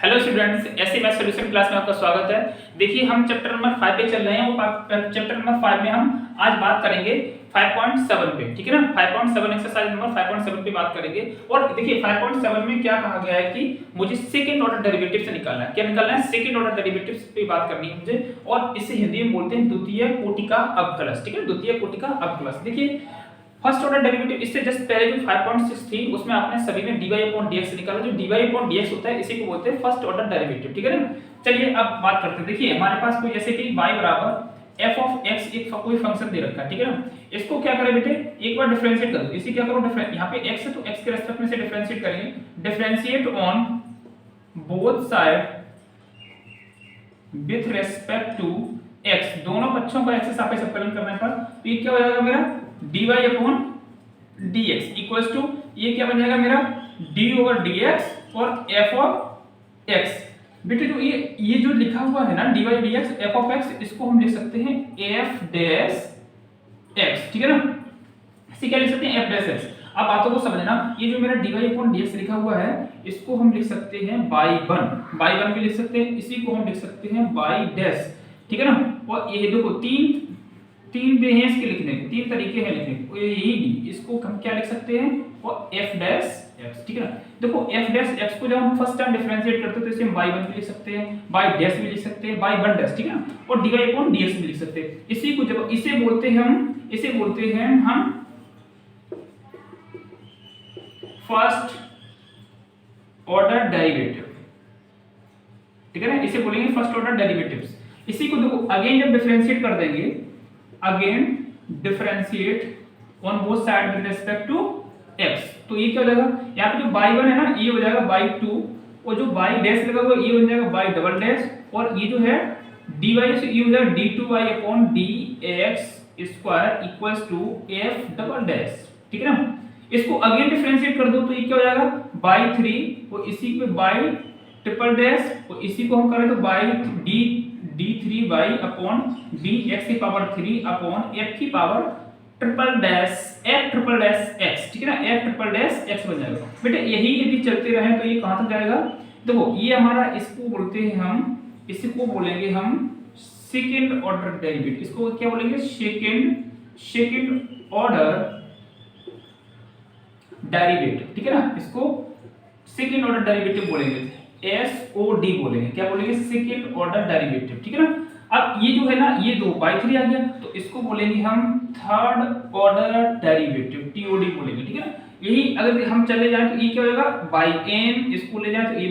Hello students, ऐसे math solution class में आपका स्वागत है। देखिए हम चैप्टर नंबर 5 पे चल रहे हैं। वो चैप्टर नंबर 5 में हम आज बात करेंगे 5.7 पे, ठीक है ना। 5.7 एक्सरसाइज नंबर 5.7 पे बात करेंगे। और देखिए 5.7 में क्या कहा गया है कि मुझे सेकंड ऑर्डर डेरिवेटिव से निकालना है। क्या निकालना है? सेकंड ऑर्डर डेरिवेटिव्स पे बात करनी है मुझे। और इसे हिंदी में बोलते हैं द्वितीय कोटि का अवकलज, ठीक है, द्वितीय कोटि का अवकलज। देखिए फर्स्ट ऑर्डर डेरिवेटिव, इससे जस्ट पहले जो 5.6 थी उसमें आपने सभी में dy/dx निकाला। जो dy/dx होता है इसी को बोलते हैं फर्स्ट ऑर्डर डेरिवेटिव, ठीक है ना। चलिए अब बात करते हैं। देखिए हमारे पास कोई जैसे कि y बराबर f ऑफ x एक कोई फंक्शन दे रखा है, ठीक है ना। इसको क्या करें बेटे, एक बार डिफरेंशिएट कर दो। इसी क्या करो, यहाँ पे x है तो x के रेस्पेक्ट में से डिफरेंशिएट करेंगे। Differentiate on both side with respect to x, दोनों पक्षों का x से सापेक्ष अवकलन करने पर तो ये क्या हो जाएगा मेरा dy/dx इक्वल्स टू ये क्या बन जाएगा मेरा d/dx और f ऑफ x। बेटे जो ये जो लिखा हुआ है ना dy/dx f ऑफ x, इसको हम लिख सकते हैं f डैश x, ठीक है ना। इसे क्या लिख सकते हैं? f dash x। अब बातों को समझना, ये जो मेरा dy/dx लिखा हुआ है इसको हम लिख सकते हैं y1 भी लिख सकते हैं, इसी को हम लिख सकते हैं y डैश, ठीक है ना। और ये देखो तीन वे हैं इसके लिखने के, तीन तरीके हैं लिखने के। यही भी इसको हम क्या लिख सकते हैं, और f डैश x, ठीक है ना। देखो f डैश x को जब हम फर्स्ट टाइम डिफरेंशिएट करते हैं तो इसे हम y1 भी लिख सकते हैं, y डैश भी लिख सकते हैं, y1 डैश, ठीक है ना। और dy/dx भी लिख सकते हैं। इसी को जब इसे बोलते हैं हम फर्स्ट ऑर्डर डेरिवेटिव, ठीक है ना। इसे बोलेंगे फर्स्ट ऑर्डर डेरिवेटिव्स। इसी को देखो अगेन जब डिफरेंशिएट कर देंगे, again differentiate on both side with respect to x, तो ये क्या हो जाएगा, यहाँ पे जो y1 है ना ये हो जाएगा y2, और जो y डैश लगा हुआ ये हो जाएगा y डबल डैश, और ये जो है dy से ये हो जाएगा d2y/dx square equals to f double dash, ठीक है ना। इसको अगेन डिफरेंशिएट कर दो तो ये क्या हो जाएगा y3, और इसी पे y ट्रिपल डैश, और इसी को हम करें तो y d3y/dx की पावर 3 अपॉन f की पावर ट्रिपल डैश x, ठीक है ना। f ट्रिपल डैश x बन जाएगा। बेटे यही यदि चलते रहे तो ये कहां तक जाएगा, देखो ये हमारा, इसको बोलते हैं हम, इसको बोलेंगे हम सेकंड ऑर्डर डेरिवेटिव। इसको क्या बोलेंगे? सेकंड ऑर्डर डेरिवेटिव, ठीक है ना। इसको सेकंड ऑर्डर डेरिवेटिव बोलेंगे, SOD बोलेंगे। क्या बोलेंगे? सेकंड ऑर्डर डेरिवेटिव, ठीक है ना। अब ये जो है ना ये दो y3 आ गया तो इसको बोलेंगे हम थर्ड ऑर्डर डेरिवेटिव, TOD बोलेंगे, ठीक है ना। यही अगर हम चले जाए तो ये क्या हो जाएगा yn, इसको ले जाए तो ये y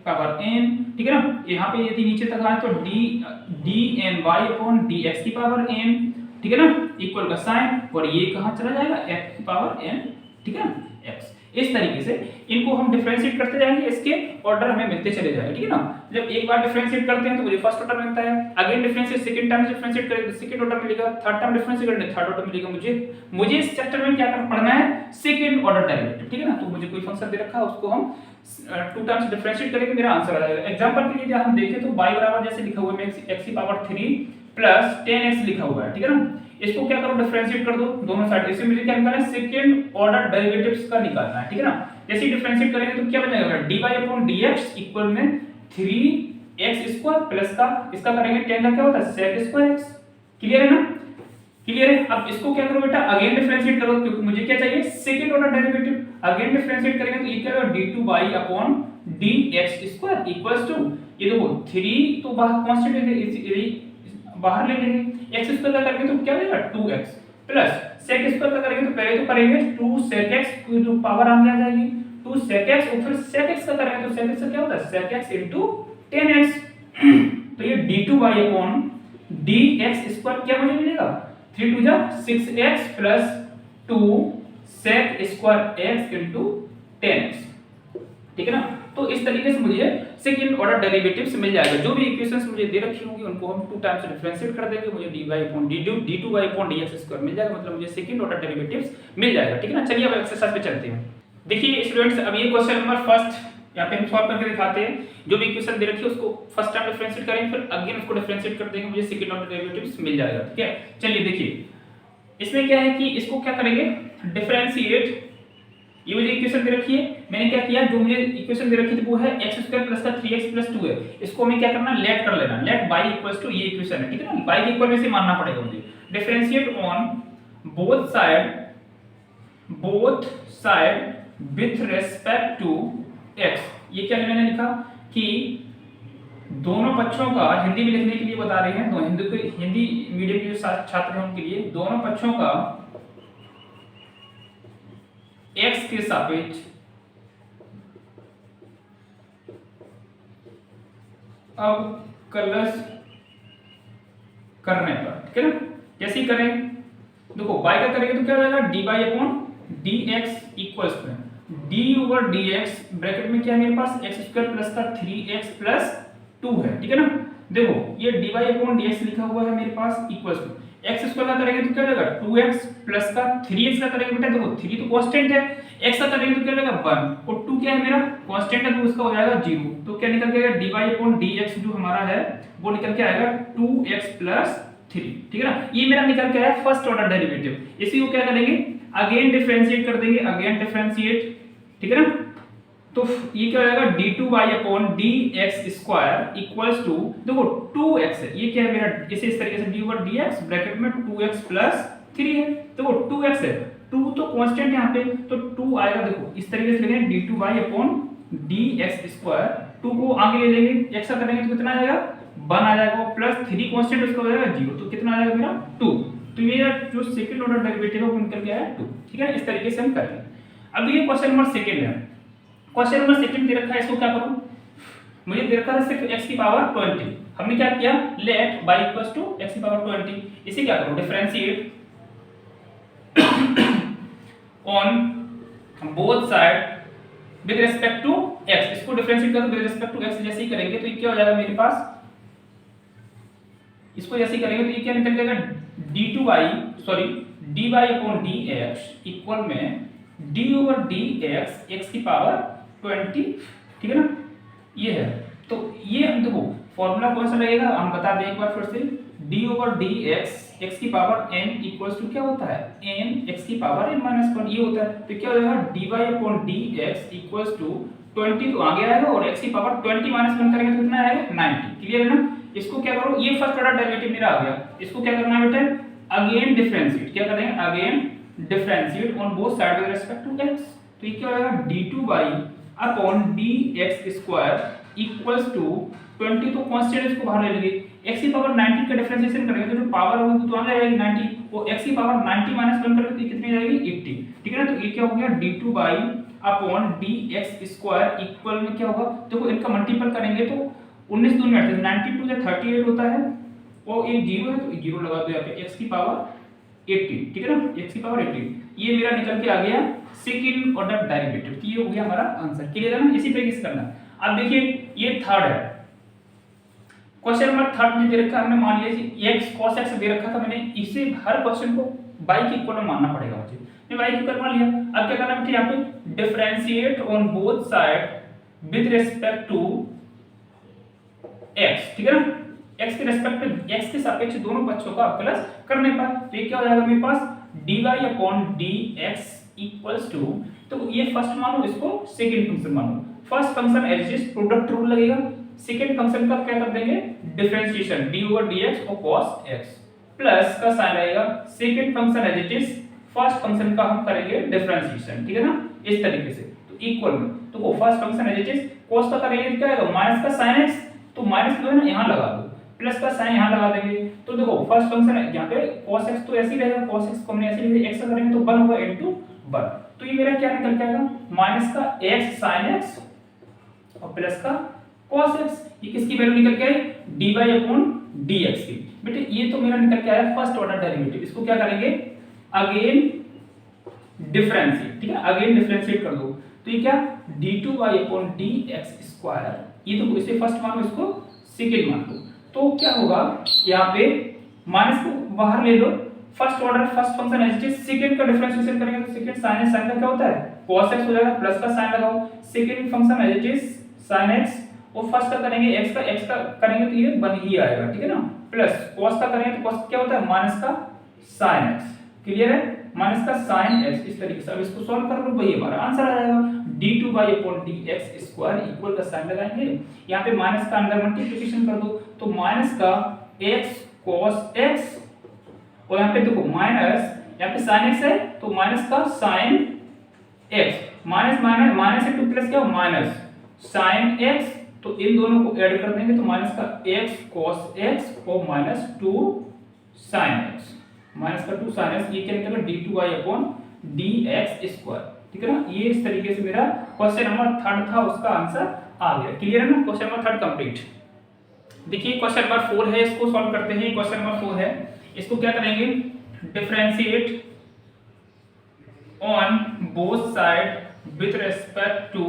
पावर n, ठीक है ना। यहाँ पे यदि नीचे तक आए तो dny/dx की पावर n, ठीक है ना, इक्वल का साइन, और ये कहाँ चला जाएगा f की पावर n, ठीक है ना, x। इस तरीके से इनको हम डिफरेंशिएट करते जाएंगे, इसके ऑर्डर हमें मिलते चले जाएंगे, ठीक है ना। जब एक बार डिफरेंशिएट करते हैं तो मुझे फर्स्ट ऑर्डर मिलता है, again differentiate second time differentiate करेंगे तो सेकंड ऑर्डर मिलेगा, थर्ड टाइम डिफरेंशिएट करेंगे थर्ड ऑर्डर मिलेगा। मुझे इस चैप्टर में क्या पढ़ना है? सेकंड ऑर्डर डेरिवेटिव, ठीक है ना। तो मुझे कोई फंक्शन दे रखा है उसको हम टू टाइम्स डिफरेंशिएट करेंगे, मेरा आंसर आ जाएगा। एग्जांपल के लिए जब हम देखें तो y बराबर जैसे लिखा हुआ है x की पावर 3 प्लस 10x लिखा हुआ है, ठीक है ना। इसको क्या करो, डिफरेंशिएट कर दो दोनों साइड। इससे मुझे क्या निकालना है? सेकंड ऑर्डर डेरिवेटिव्स का निकालना है, ठीक है ना। जैसे डिफरेंशिएट करेंगे तो क्या बन जाएगा dy/dx इक्वल में 3x² प्लस का इसका करेंगे 10 का क्या होता है sec² x। क्लियर है ना? क्लियर है। अब इसको क्या करो बेटा, अगेन डिफरेंशिएट करो क्योंकि मुझे क्या चाहिए? Second order derivative. Again differentiate करेंगे तो ये क्या होगा d2y/dx² इक्वल्स टू, ये देखो 3 तो बाहर कांस्टेंट है बाहर ले लेंगे, x² का करेंगे तो क्या बनेगा 2x प्लस sec² का करेंगे तो पहले तो करेंगे 2 sec x की जो पावर आगे आ जाएगी 2 sec x, और फिर sec x का करेंगे तो sec x का क्या होता है sec x into 10x। तो ये d2y/dx² क्या मुझे मिलेगा 3 2 6x plus 2 sec² x into 10x, ठीक है ना। तो इस तरीके से मुझे सेकंड ऑर्डर डेरिवेटिव्स मिल जाएगा। जो भी इक्वेशंस मुझे दे रखी होंगी उनको हम टू टाइम्स डिफरेंशिएट कर देंगे, मुझे d2y/dx² मिल जाएगा, मतलब मुझे सेकंड ऑर्डर डेरिवेटिव्स मिल जाएगा, ठीक है ना। चलिए अब एक्सरसाइज पे चलते हैं। देखिए स्टूडेंट्स, अब ये क्वेश्चन नंबर फर्स्ट यहाँ पे हम सॉल्व करके दिखाते हैं। जो भी इक्वेशन दे रखी है उसको फर्स्ट टाइम डिफरेंशिएट करेंगे, फिर अगेन उसको डिफरेंशिएट कर देंगे, मुझे सेकंड ऑर्डर डेरिवेटिव्स मिल जाएगा, ठीक है। चलिए देखिए इसमें क्या है कि इसको क्या करेंगे डिफरेंशिएट, ये मुझे इक्वेशन दे रखी है मैंने क्या किया, जो मुझे इक्वेशन दे रखी थी वो है x² प्लस का 3x प्लस 2 है, इसको हमें क्या करना, लेट कर लेना, लेट y इक्वल्स टू ये इक्वेशन है, ठीक है ना, y के इक्वल में से मानना पड़ेगा मुझे। Differentiate on both side with respect to x। ये क्या मैंने लिखा कि दोनों पक्षों का, हिंदी में लिखने के लिए बता रहे हैं, हिंदी मीडियम के जो छात्र हैं उनके लिए, दोनों पक्षों का x के सापेक्ष अवकलज करने पर, ठीक है ना, कैसे ही करें, देखो y का करेंगे तो क्या हो जाएगा, dy/dx equals to d/dx bracket में क्या है मेरे पास, x² प्लस का 3x प्लस 2 है, ठीक है ना। देखो ये dy/dx लिखा हुआ है मेरे पास इक्वल्स टू x² का करेंगे तो क्या हो जाएगा 2x प्लस का 3x का करेंगे बेटा, देखो 3 तो कांस्टेंट है, x का करेंगे तो क्या हो जाएगा 1 और 2 क्या है मेरा कांस्टेंट है, तो उसका हो जाएगा 0, तो क्या निकल के आएगा dy/dx जो हमारा है वो निकल के आएगा 2x प्लस 3, ठीक है ना। ये मेरा निकल के आया फर्स्ट ऑर्डर डेरिवेटिव। इसी को क्या करेंगे, अगेन डिफरेंशिएट कर देंगे, अगेन डिफरेंशिएट, ठीक है ना, तो ये क्या हो जाएगा d2y/dx स्क्वायर इक्वल्स टू, देखो 2x है, ये क्या है मेरा, इस तरीके से d/dx ब्रैकेट में 2x प्लस 3 है, देखो 2x है, 2 तो कांस्टेंट यहां पे, तो 2 आएगा, देखो इस तरीके से लिखेंगे d2y/dx स्क्वायर, 2 को आगे ले लेंगे, x का करेंगे तो कितना आएगा 1 आ जाएगा, प्लस 3 कांस्टेंट उसका हो जाएगा 0, तो कितना आ जाएगा मेरा 2, तो ये जो सेकंड ऑर्डर डेरिवेटिव है वो निकल के आया 2, ठीक है, इस तरीके से हम करेंगे। अब ये क्वेश्चन नंबर सेकंड है, क्वेश्चन नंबर सेकंड दे रखा है, इसको क्या करूं, मुझे दे रखा है सिर्फ x की पावर 20, हमने क्या किया, let y equals to x की पावर 20, इसे क्या करूं, differentiate on both side with respect to x, इसको डिफरेंशिएट करो विद रिस्पेक्ट टू x, जैसे ही करेंगे तो ये क्या हो जाएगा मेरे पास, इसको जैसे ही करेंगे तो ये क्या निकल जाएगा dy/dx इक्वल में d/dx x की पावर 20, ठीक है ना, ये है, तो ये हम देखो फॉर्मूला कौन सा लगेगा, हम बता दें एक बार फिर से, d/dx x की पावर n इक्वल्स टू क्या होता है, n x की पावर n माइनस 1, ये होता है, तो क्या हो जाएगा dy/dx इक्वल्स टू 20, तो आगे आएगा, और x की पावर 20 माइनस 1 करेंगे तो कितना आएगा 90, क्लियर है ना। इसको क्या करो, ये फर्स्ट ऑर्डर डेरिवेटिव मेरा आ गया, इसको क्या करना है बेटा, अगेन डिफरेंशिएट, क्या करेंगे, again differentiate on both side with respect to x, तो ये क्या हो जाएगा d2y/dx स्क्वायर इक्वल्स टू 20, तो कांस्टेंट इसको बाहर ले लेंगे, x की पावर 90 का डिफरेंशिएशन करेंगे तो जो पावर होगी तो आ जाएगी 90, वो x की पावर 90 माइनस 1 करेंगे तो कितनी जाएगी 80, ठीक है ना, तो ये क्या हो गया d2y/dx स्क्वायर इक्वल में क्या होगा, देखो इनका मल्टीपल करेंगे तो 19 दूनी 92 से 38 होता है, और एक 0 है तो 0 लगा दो यहाँ पे, x की पावर 80, ठीक है ना, x की पावर 80, ये मेरा निकल के आ गया सेकंड ऑर्डर डेरिवेटिव, तो ये हो गया हमारा आंसर, क्लियर है ना, इसी तरीके से करना। अब देखिए ये थर्ड है, क्वेश्चन नंबर थर्ड में दे रखा है, हमने मान लिया कि x cos x दे रखा था, मैंने इसे हर क्वेश्चन को y के इक्वल में मानना पड़ेगा मुझे, मैं y के इक्वल मान लिया। अब क्या करना है यहाँ पे, differentiate on both side with respect to x, ठीक है ना, x के रिस्पेक्ट में x के सापेक्ष दोनों पक्षों का अवकलज करने पर, तो ये क्या हो जाएगा मेरे पास dy/dx इक्वल्स टू, तो ये फर्स्ट मानो, इसको सेकंड फंक्शन मानो, first function as it is product rule लगेगा, सेकंड फंक्शन का क्या कर देंगे डिफरेंशिएशन d/dx और cos x, प्लस का साइन आएगा, second function as it is first function का हम करेंगे डिफरेंशिएशन, ठीक है ना, इस तरीके से, तो इक्वल में, तो वो first function as it is cos का करेंगे तो क्या आएगा माइनस का sin x, तो माइनस जो है ना यहाँ लगा दो, प्लस का साइन यहाँ लगा देंगे, तो देखो फर्स्ट फंक्शन है यहाँ पे cos x तो ऐसे ही रहेगा, cos x को हमने ऐसे ही x का करेंगे तो 1 होगा इनटू 1, तो ये मेरा क्या निकल के आएगा माइनस का x sin x और प्लस का cos x, ये किसकी वैल्यू निकल के आई dy/dx की, बेटे ये तो मेरा निकल के आया फर्स्ट ऑर्डर डेरिवेटिव, इसको क्या करेंगे अगेन डिफरेंशिएट, ठीक है, अगेन डिफरेंशिएट कर दो, तो ये क्या d2y/dx स्क्वायर, ये तो इसे फर्स्ट मानो, इसको सेकंड मान लो, तो क्या होगा यहाँ पे माइनस को बाहर ले लो, first order first function as it is, second का डिफरेंशिएशन करेंगे तो सेकंड sin x, sin का क्या होता है cos x हो जाएगा, प्लस का साइन लगाओ, second function as it is sin x, और फर्स्ट का करेंगे x का करेंगे तो ये 1 ही आएगा, ठीक है ना, प्लस cos का करेंगे तो cos क्या होता है माइनस का sin x, क्लियर है, माइनस का साइन x इस तरीके से। अब इसको सॉल्व कर लो भाई, हमारा आंसर आ जाएगा d2/dx² इक्वल का साइन लगाएंगे, यहाँ पे माइनस का अंदर मल्टीप्लिकेशन कर दो, तो माइनस का x cos x, और यहाँ पे देखो माइनस, यहाँ पे sin x है तो माइनस का sin x, minus minus minus से 2 प्लस क्या हो माइनस sin x, तो इन दोनों को ऐड कर देंगे तो माइनस का x cos x और माइनस 2 sin x, माइनस का 2 sin x, ये क्या निकलेगा d2/dx², ठीक है ना। ये इस तरीके से मेरा क्वेश्चन नंबर 3 था, उसका आंसर आ गया। क्लियर है ना, क्वेश्चन नंबर 3 कंप्लीट। देखिए क्वेश्चन नंबर 4 है, इसको सॉल्व करते हैं। क्वेश्चन नंबर 4 है, इसको क्या करेंगे, differentiate on both side with respect to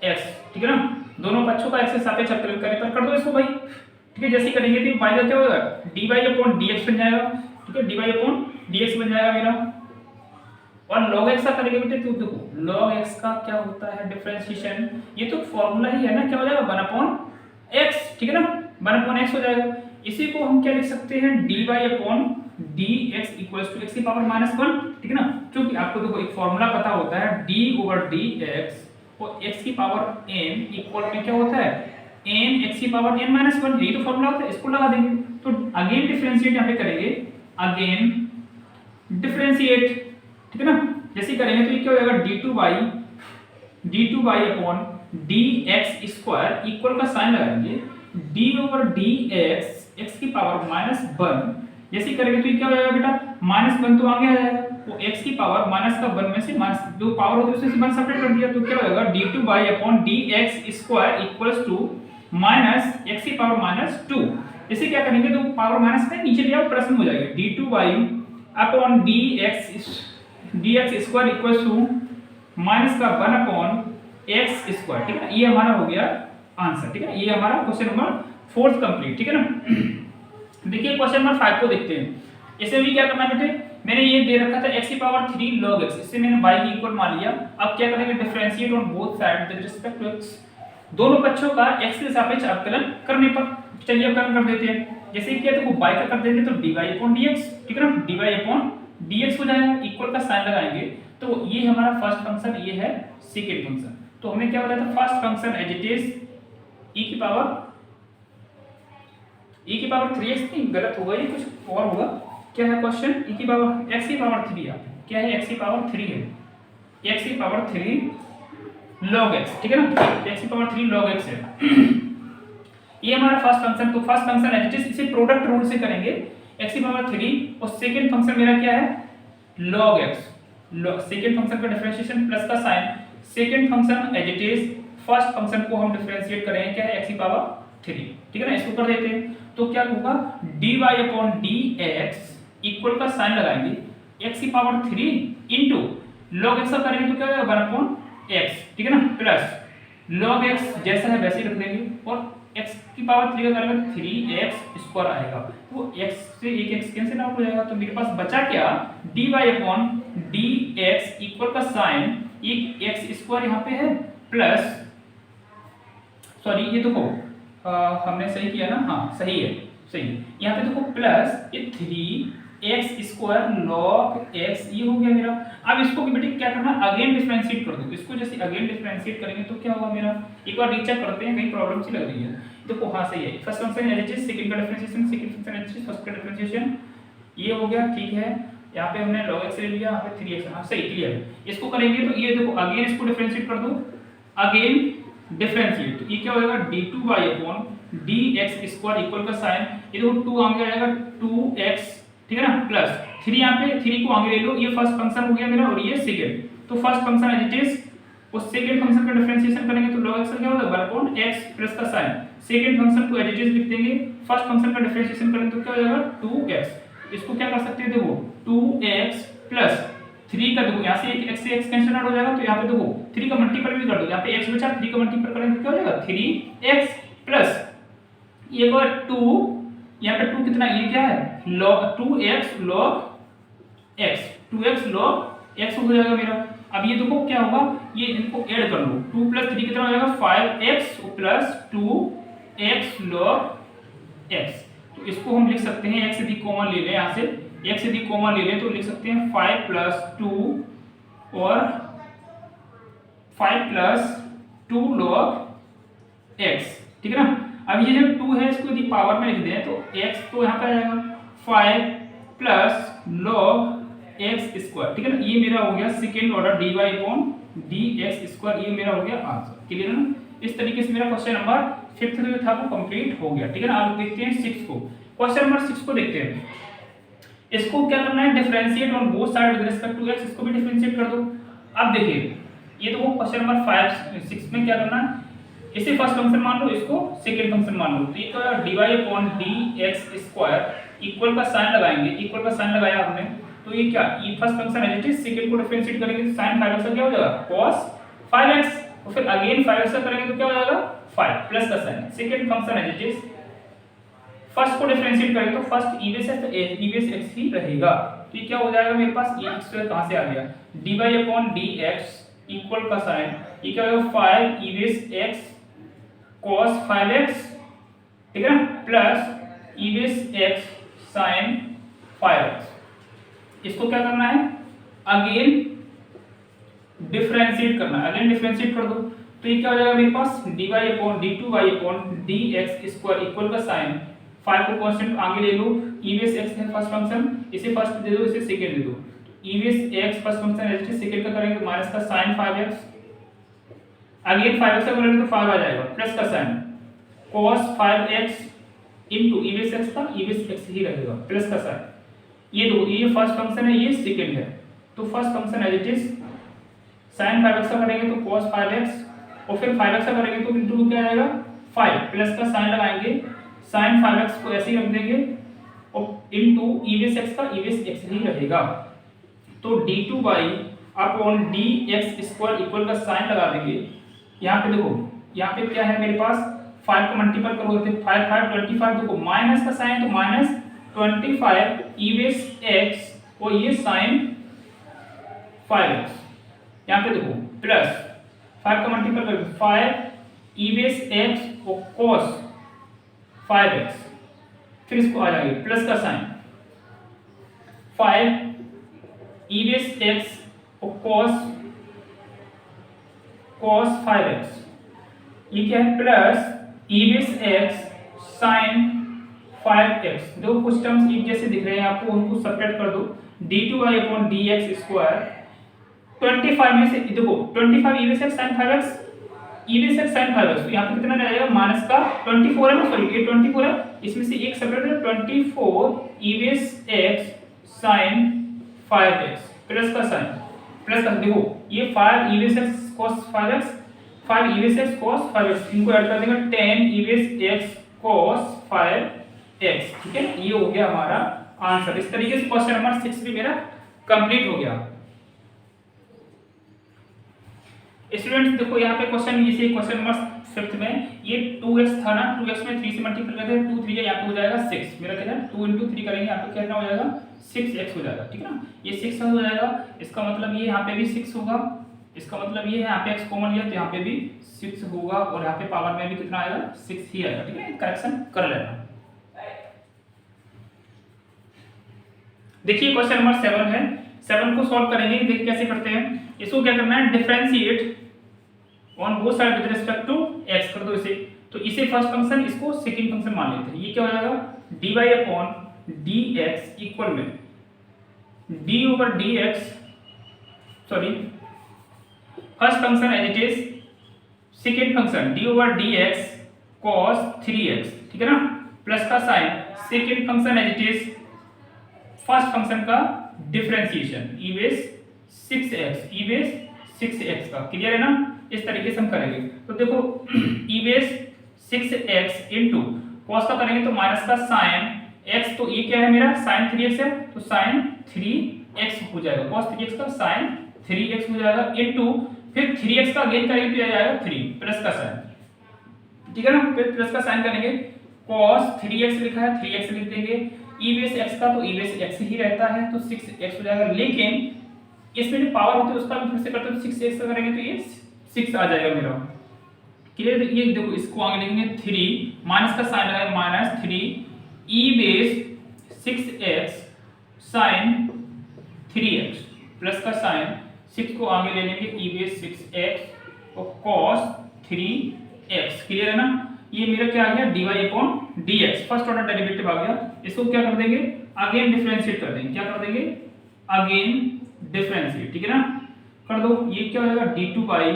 x, ठीक है ना, दोनों पक्षों का x के सापेक्ष अवकलन करने पर कर दो इसको भाई, ठीक है। जैसे करेंगे तो y का क्या होगा dy/dx बन जाएगा, ठीक है, dy/dx बन जाएगा मेरा, और log x का करेंगे बेटे तो देखो log x का क्या होता है डिफरेंशिएशन, ये तो फॉर्मूला ही है ना, क्या हो जाएगा 1/x, ठीक है ना, 1/x हो जाएगा। इसी को हम क्या लिख सकते हैं dy/dx इक्वल्स टू x की पावर -1, ठीक है ना, क्योंकि आपको देखो एक फॉर्मूला पता होता है d/dx और x की पावर n इक्वल में क्या होता है n x की पावर n -1, यही तो फॉर्मूला होता है, इसको लगा देंगे। तो अगेन डिफरेंशिएट यहाँ पे करेंगे, अगेन डिफरेंशिएट, ठीक है ना, जैसे करेंगे तो ये क्या हो जाएगा d2/dx² इक्वल का साइन लगाएंगे d/dx x की पावर -1, जैसे करेंगे तो ये क्या हो जाएगा बेटा -1 तो आगे आ जाएगा, वो x की पावर माइनस का 1 में से माइनस जो पावर होती है उससे 1 सब्ट्रैक्ट कर दिया, तो क्या हो जाएगा d2/dx² equals to minus x की पावर -2, इसे क्या करेंगे तो पावर माइनस का नीचे लिया प्लस में हो जाएगा d2/dx² इक्वल्स टू माइनस का 1/x², ठीक है ना। ये हमारा हो गया आंसर, ठीक है, ये हमारा क्वेश्चन नंबर 4 कंप्लीट, ठीक है ना। देखिए क्वेश्चन नंबर 5 को देखते हैं। इसे भी क्या करना बेटे, मैंने ये दे रखा था x की पावर 3 log x, इससे मैंने y की इक्वल मान लिया। अब क्या करेंगे differentiate on both side with respect to x, दोनों पक्षों का x के सापेक्ष अवकलन करने पर, चलिए अवकलन कर देते हैं। जैसे क्या तो y का कर देंगे तो dy/dx, ठीक है ना, dy/dx हो जाएगा, इक्वल का साइन लगाएंगे तो ये हमारा फर्स्ट फंक्शन, ये है सेकंड फंक्शन। तो हमें क्या बताया था first function as it is e की पावर 3x, नहीं गलत होगा ये, कुछ और होगा। क्या है क्वेश्चन, e की पावर x की पावर 3 है, क्या है x की पावर 3 है, x की पावर 3 log x, ठीक है ना, x की पावर 3 log x है। ये हमारा फर्स्ट फंक्शन, तो first function as it is इसे प्रोडक्ट रूल से करेंगे, x की पावर 3 और सेकंड फंक्शन मेरा क्या है log x, सेकंड फंक्शन का डिफरेंशिएशन प्लस का sign, second function as it is first function को हम डिफरेंशिएट करेंगे, क्या है x की पावर 3, ठीक है ना, इसको कर देते हैं। तो क्या होगा dy/dx इक्वल का साइन लगाएंगे x की पावर 3 इनटू log x का करेंगे तो क्या होगा 1/x, ठीक है ना, प्लस log x जैसा है वैसे ही रख देंगे, और x की पावर 3 का करेंगे 3x² आएगा, तो x से एक x कैंसिल आउट हो जाएगा, तो मेरे पास बचा क्या dy/dx इक्वल का साइन एक x² यहाँ पे है प्लस, सॉरी ये देखो हमने सही किया ना, हाँ सही है, सही है, यहाँ पे देखो प्लस ये 3x² log x, ये हो गया मेरा। अब इसको भी बेटे क्या करना अगेन डिफरेंशिएट कर दो, इसको जैसे अगेन डिफरेंशिएट करेंगे तो क्या होगा मेरा, एक बार रीचेक करते हैं कहीं प्रॉब्लम सी लग रही है। देखो हाँ सही है, first function as it is, second का differentiation, second function as it is, first का डिफरेंशिएशन, ये हो गया, ठीक है। यहाँ पे हमने log x ले लिया, यहाँ पे 3x, हाँ सही क्लियर। इसको करेंगे तो ये देखो अगेन इसको डिफरेंशिएट कर दो, अगेन डिफरेंशिएट, तो ये क्या हो जाएगा d2/dx² इक्वल का साइन, ये देखो 2 आगे आ जाएगा 2x, ठीक है ना, प्लस 3 यहाँ पे 3 को आगे ले लो, ये फर्स्ट फंक्शन हो गया मेरा और ये सेकंड, तो first function as it is उस सेकंड फंक्शन का डिफरेंशिएशन करेंगे तो log x का क्या होगा 1/x प्लस का साइन, सेकंड फंक्शन को एज इट इज लिख देंगे, फर्स्ट फंक्शन का डिफरेंशिएशन करेंगे तो क्या हो जाएगा 2x, इसको क्या कर सकते हैं देखो 2x प्लस 3 का देखो यहाँ से एक x से x कैंसिल आउट हो जाएगा, तो यहाँ पे देखो 3 का मल्टीपल भी कर दो, यहाँ पे x बचा 3 का मल्टीपल करेंगे तो क्या हो जाएगा 3x प्लस ये को 2, यहाँ पे 2 कितना, ये क्या है log 2x log x, 2x log x हो जाएगा मेरा। अब ये देखो क्या होगा, ये इनको ऐड कर लो, 2 प्लस 3 कितना हो जाएगा 5x plus 2x log x, तो इसको हम लिख सकते हैं, x यदि कॉमन ले लें, यहाँ से x यदि कॉमन ले लें तो लिख सकते हैं 5 + 2 और 5 + 2 log x, ठीक है ना। अब ये जो 2 है इसको यदि पावर में लिख दें तो x तो यहाँ पे आ जाएगा 5 + log x², ठीक है ना। ये मेरा हो गया सेकेंड ऑर्डर dy/dx², ये मेरा हो गया आंसर। क्लियर है ना। इस तरीके से मेरा क्वेश्चन नंबर 5th जो था वो कंप्लीट हो गया, ठीक है ना। अब देखते हैं 6 को। क्वेश्चन नंबर 6 को देखते हैं। इसको क्या करना है, differentiate on both side with respect to x, इसको भी डिफरेंशिएट कर दो। अब देखिए ये तो वो क्वेश्चन नंबर 6 में क्या करना है, इसे फर्स्ट फंक्शन मान लो, इसको सेकंड फंक्शन मान लो। तो ये क्या dy/dx² इक्वल का साइन लगाएंगे, इक्वल का साइन लगाया हमने, तो ये क्या, ये first function as it is, second को डिफरेंशिएट करेंगे तो sin 5x का क्या हो जाएगा cos 5x, और फिर अगेन 5x का करेंगे तो क्या हो जाएगा 5 प्लस का sign, second function as it is. First को डिफरेंशिएट करेंगे तो फर्स्ट e/x ही रहेगा। तो ये क्या हो जाएगा मेरे पास, ये x कहां से आ गया, dy/dx इक्वल का साइन, ये क्या होगा 5 e/x cos 5x, ठीक है ना, प्लस e/x sin 5x। इसको क्या करना है, अगेन डिफरेंशिएट करना है, अगेन डिफरेंशिएट कर दो। तो ये क्या हो जाएगा मेरे पास dy/d2y/dx² इक्वल का साइन, 5 को कांस्टेंट आगे ले लो, e/x है फर्स्ट फंक्शन, इसे फर्स्ट दे दो, इसे सेकंड दे दो। तो e/x फर्स्ट फंक्शन है, इसे सेकंड का करेंगे तो माइनस का sin 5x, अगेन 5x का करेंगे तो 5 आ जाएगा, प्लस का sign cos 5x into e/x का e/x ही रहेगा, प्लस का साइन। ये दो, ये फर्स्ट फंक्शन है, ये सेकंड है, तो first function as it is sin 5x का करेंगे तो cos 5x, और फिर 5x का करेंगे तो इनटू क्या आएगा 5 प्लस का साइन लगाएंगे, sin 5x को ऐसे ही रख देंगे और इनटू e/x का e/x ही रहेगा। तो d2y/dx² इक्वल का साइन लगा देंगे। यहाँ पे देखो, यहाँ पे क्या है मेरे पास, 5 को मल्टीपल करोगे तो 5 5 25, देखो माइनस का साइन तो माइनस 25 e/x और ये sin 5x, यहाँ पे देखो प्लस 5 का मल्टीपल करोगे 5 e/x और cos 5x, फिर इसको आ जाएगा प्लस का साइन 5 e/x और cos 5x, ये क्या है प्लस e/x sin 5x। दो कुछ टर्म्स एक जैसे दिख रहे हैं आपको, उनको सब्ट्रैक्ट कर दो, d2y/dx², 25 में से देखो 25 e/x sin 5x, e/x sin 5x, तो यहाँ पे कितना रहेगा माइनस का 24 है ना, सॉरी ये 24 है, इसमें से एक सब्ट्रैक्ट है 24 e/x sin 5x प्लस का साइन, प्लस का देखो ये 5 e/x cos 5x, 5 e/x cos 5x, इनको ऐड कर देंगे 10 e/x cos 5x, ठीक है। ये हो गया हमारा आंसर। इस तरीके से क्वेश्चन नंबर 6 भी मेरा कंप्लीट हो गया। स्टूडेंट्स देखो यहाँ पे क्वेश्चन, ये क्वेश्चन नंबर 5 में ये 2x था ना, 2x में 3 से मल्टीपल करते हैं, 2 3 यहाँ पे हो जाएगा 6, मेरा क्या है 2 × 3 करेंगे, यहाँ पे कितना हो जाएगा 6x हो जाएगा, ठीक है ना। ये 6 हो जाएगा, इसका मतलब ये यहाँ पे भी 6 होगा, इसका मतलब ये है यहाँ पे x कॉमन लिया तो यहाँ पे भी 6 होगा, और यहाँ पे पावर में भी कितना आएगा 6 ही आएगा, ठीक है। करेक्शन कर लेना। देखिए क्वेश्चन नंबर 7 है, 7 को सॉल्व करेंगे, देखिए कैसे करते हैं। इसको क्या करना है, differentiate on both side with respect to x कर दो इसे, तो इसे फर्स्ट फंक्शन, इसको सेकंड फंक्शन मान लेते हैं। ये क्या हो जाएगा dy/dx इक्वल में d/dx, sorry first function as it is, second function d/dx cos 3x, ठीक है ना, प्लस का sign, second function as it is, first function का डिफरेंशिएशन e/6x का, क्लियर है ना। इस तरीके से हम करेंगे, तो देखो e/6x इनटू cos का करेंगे तो माइनस का sin x, तो ये क्या है मेरा sin 3x है, तो sin 3x हो जाएगा, cos 3x का sin 3x हो जाएगा, इनटू फिर 3x का अगेन करेंगे तो आ जाएगा 3 प्लस का साइन, ठीक है ना, फिर प्लस का साइन करेंगे, cos 3x लिखा है 3x लिख देंगे, e/x का तो e/x ही रहता है तो 6x हो जाएगा, लेकिन इसमें जो पावर होती है उसका भी फिर से करते हैं, 6x का करेंगे तो ये 6 आ जाएगा मेरा, क्लियर। ये देखो इसको आगे लिखेंगे 3 माइनस का साइन है, -3 e base 6x sine 3x plus का साइन 6 को आगे ले लेंगे ई बेस 6x और cos 3x। क्लियर है ना? ये मेरा क्या आ गया dy upon dx, first order derivative आ गया। इसको क्या कर देंगे अगेन डिफरेंशिएट कर देंगे। क्या कर देंगे अगेन डिफरेंशिएट, ठीक है ना? कर दो। ये क्या हो जाएगा d2y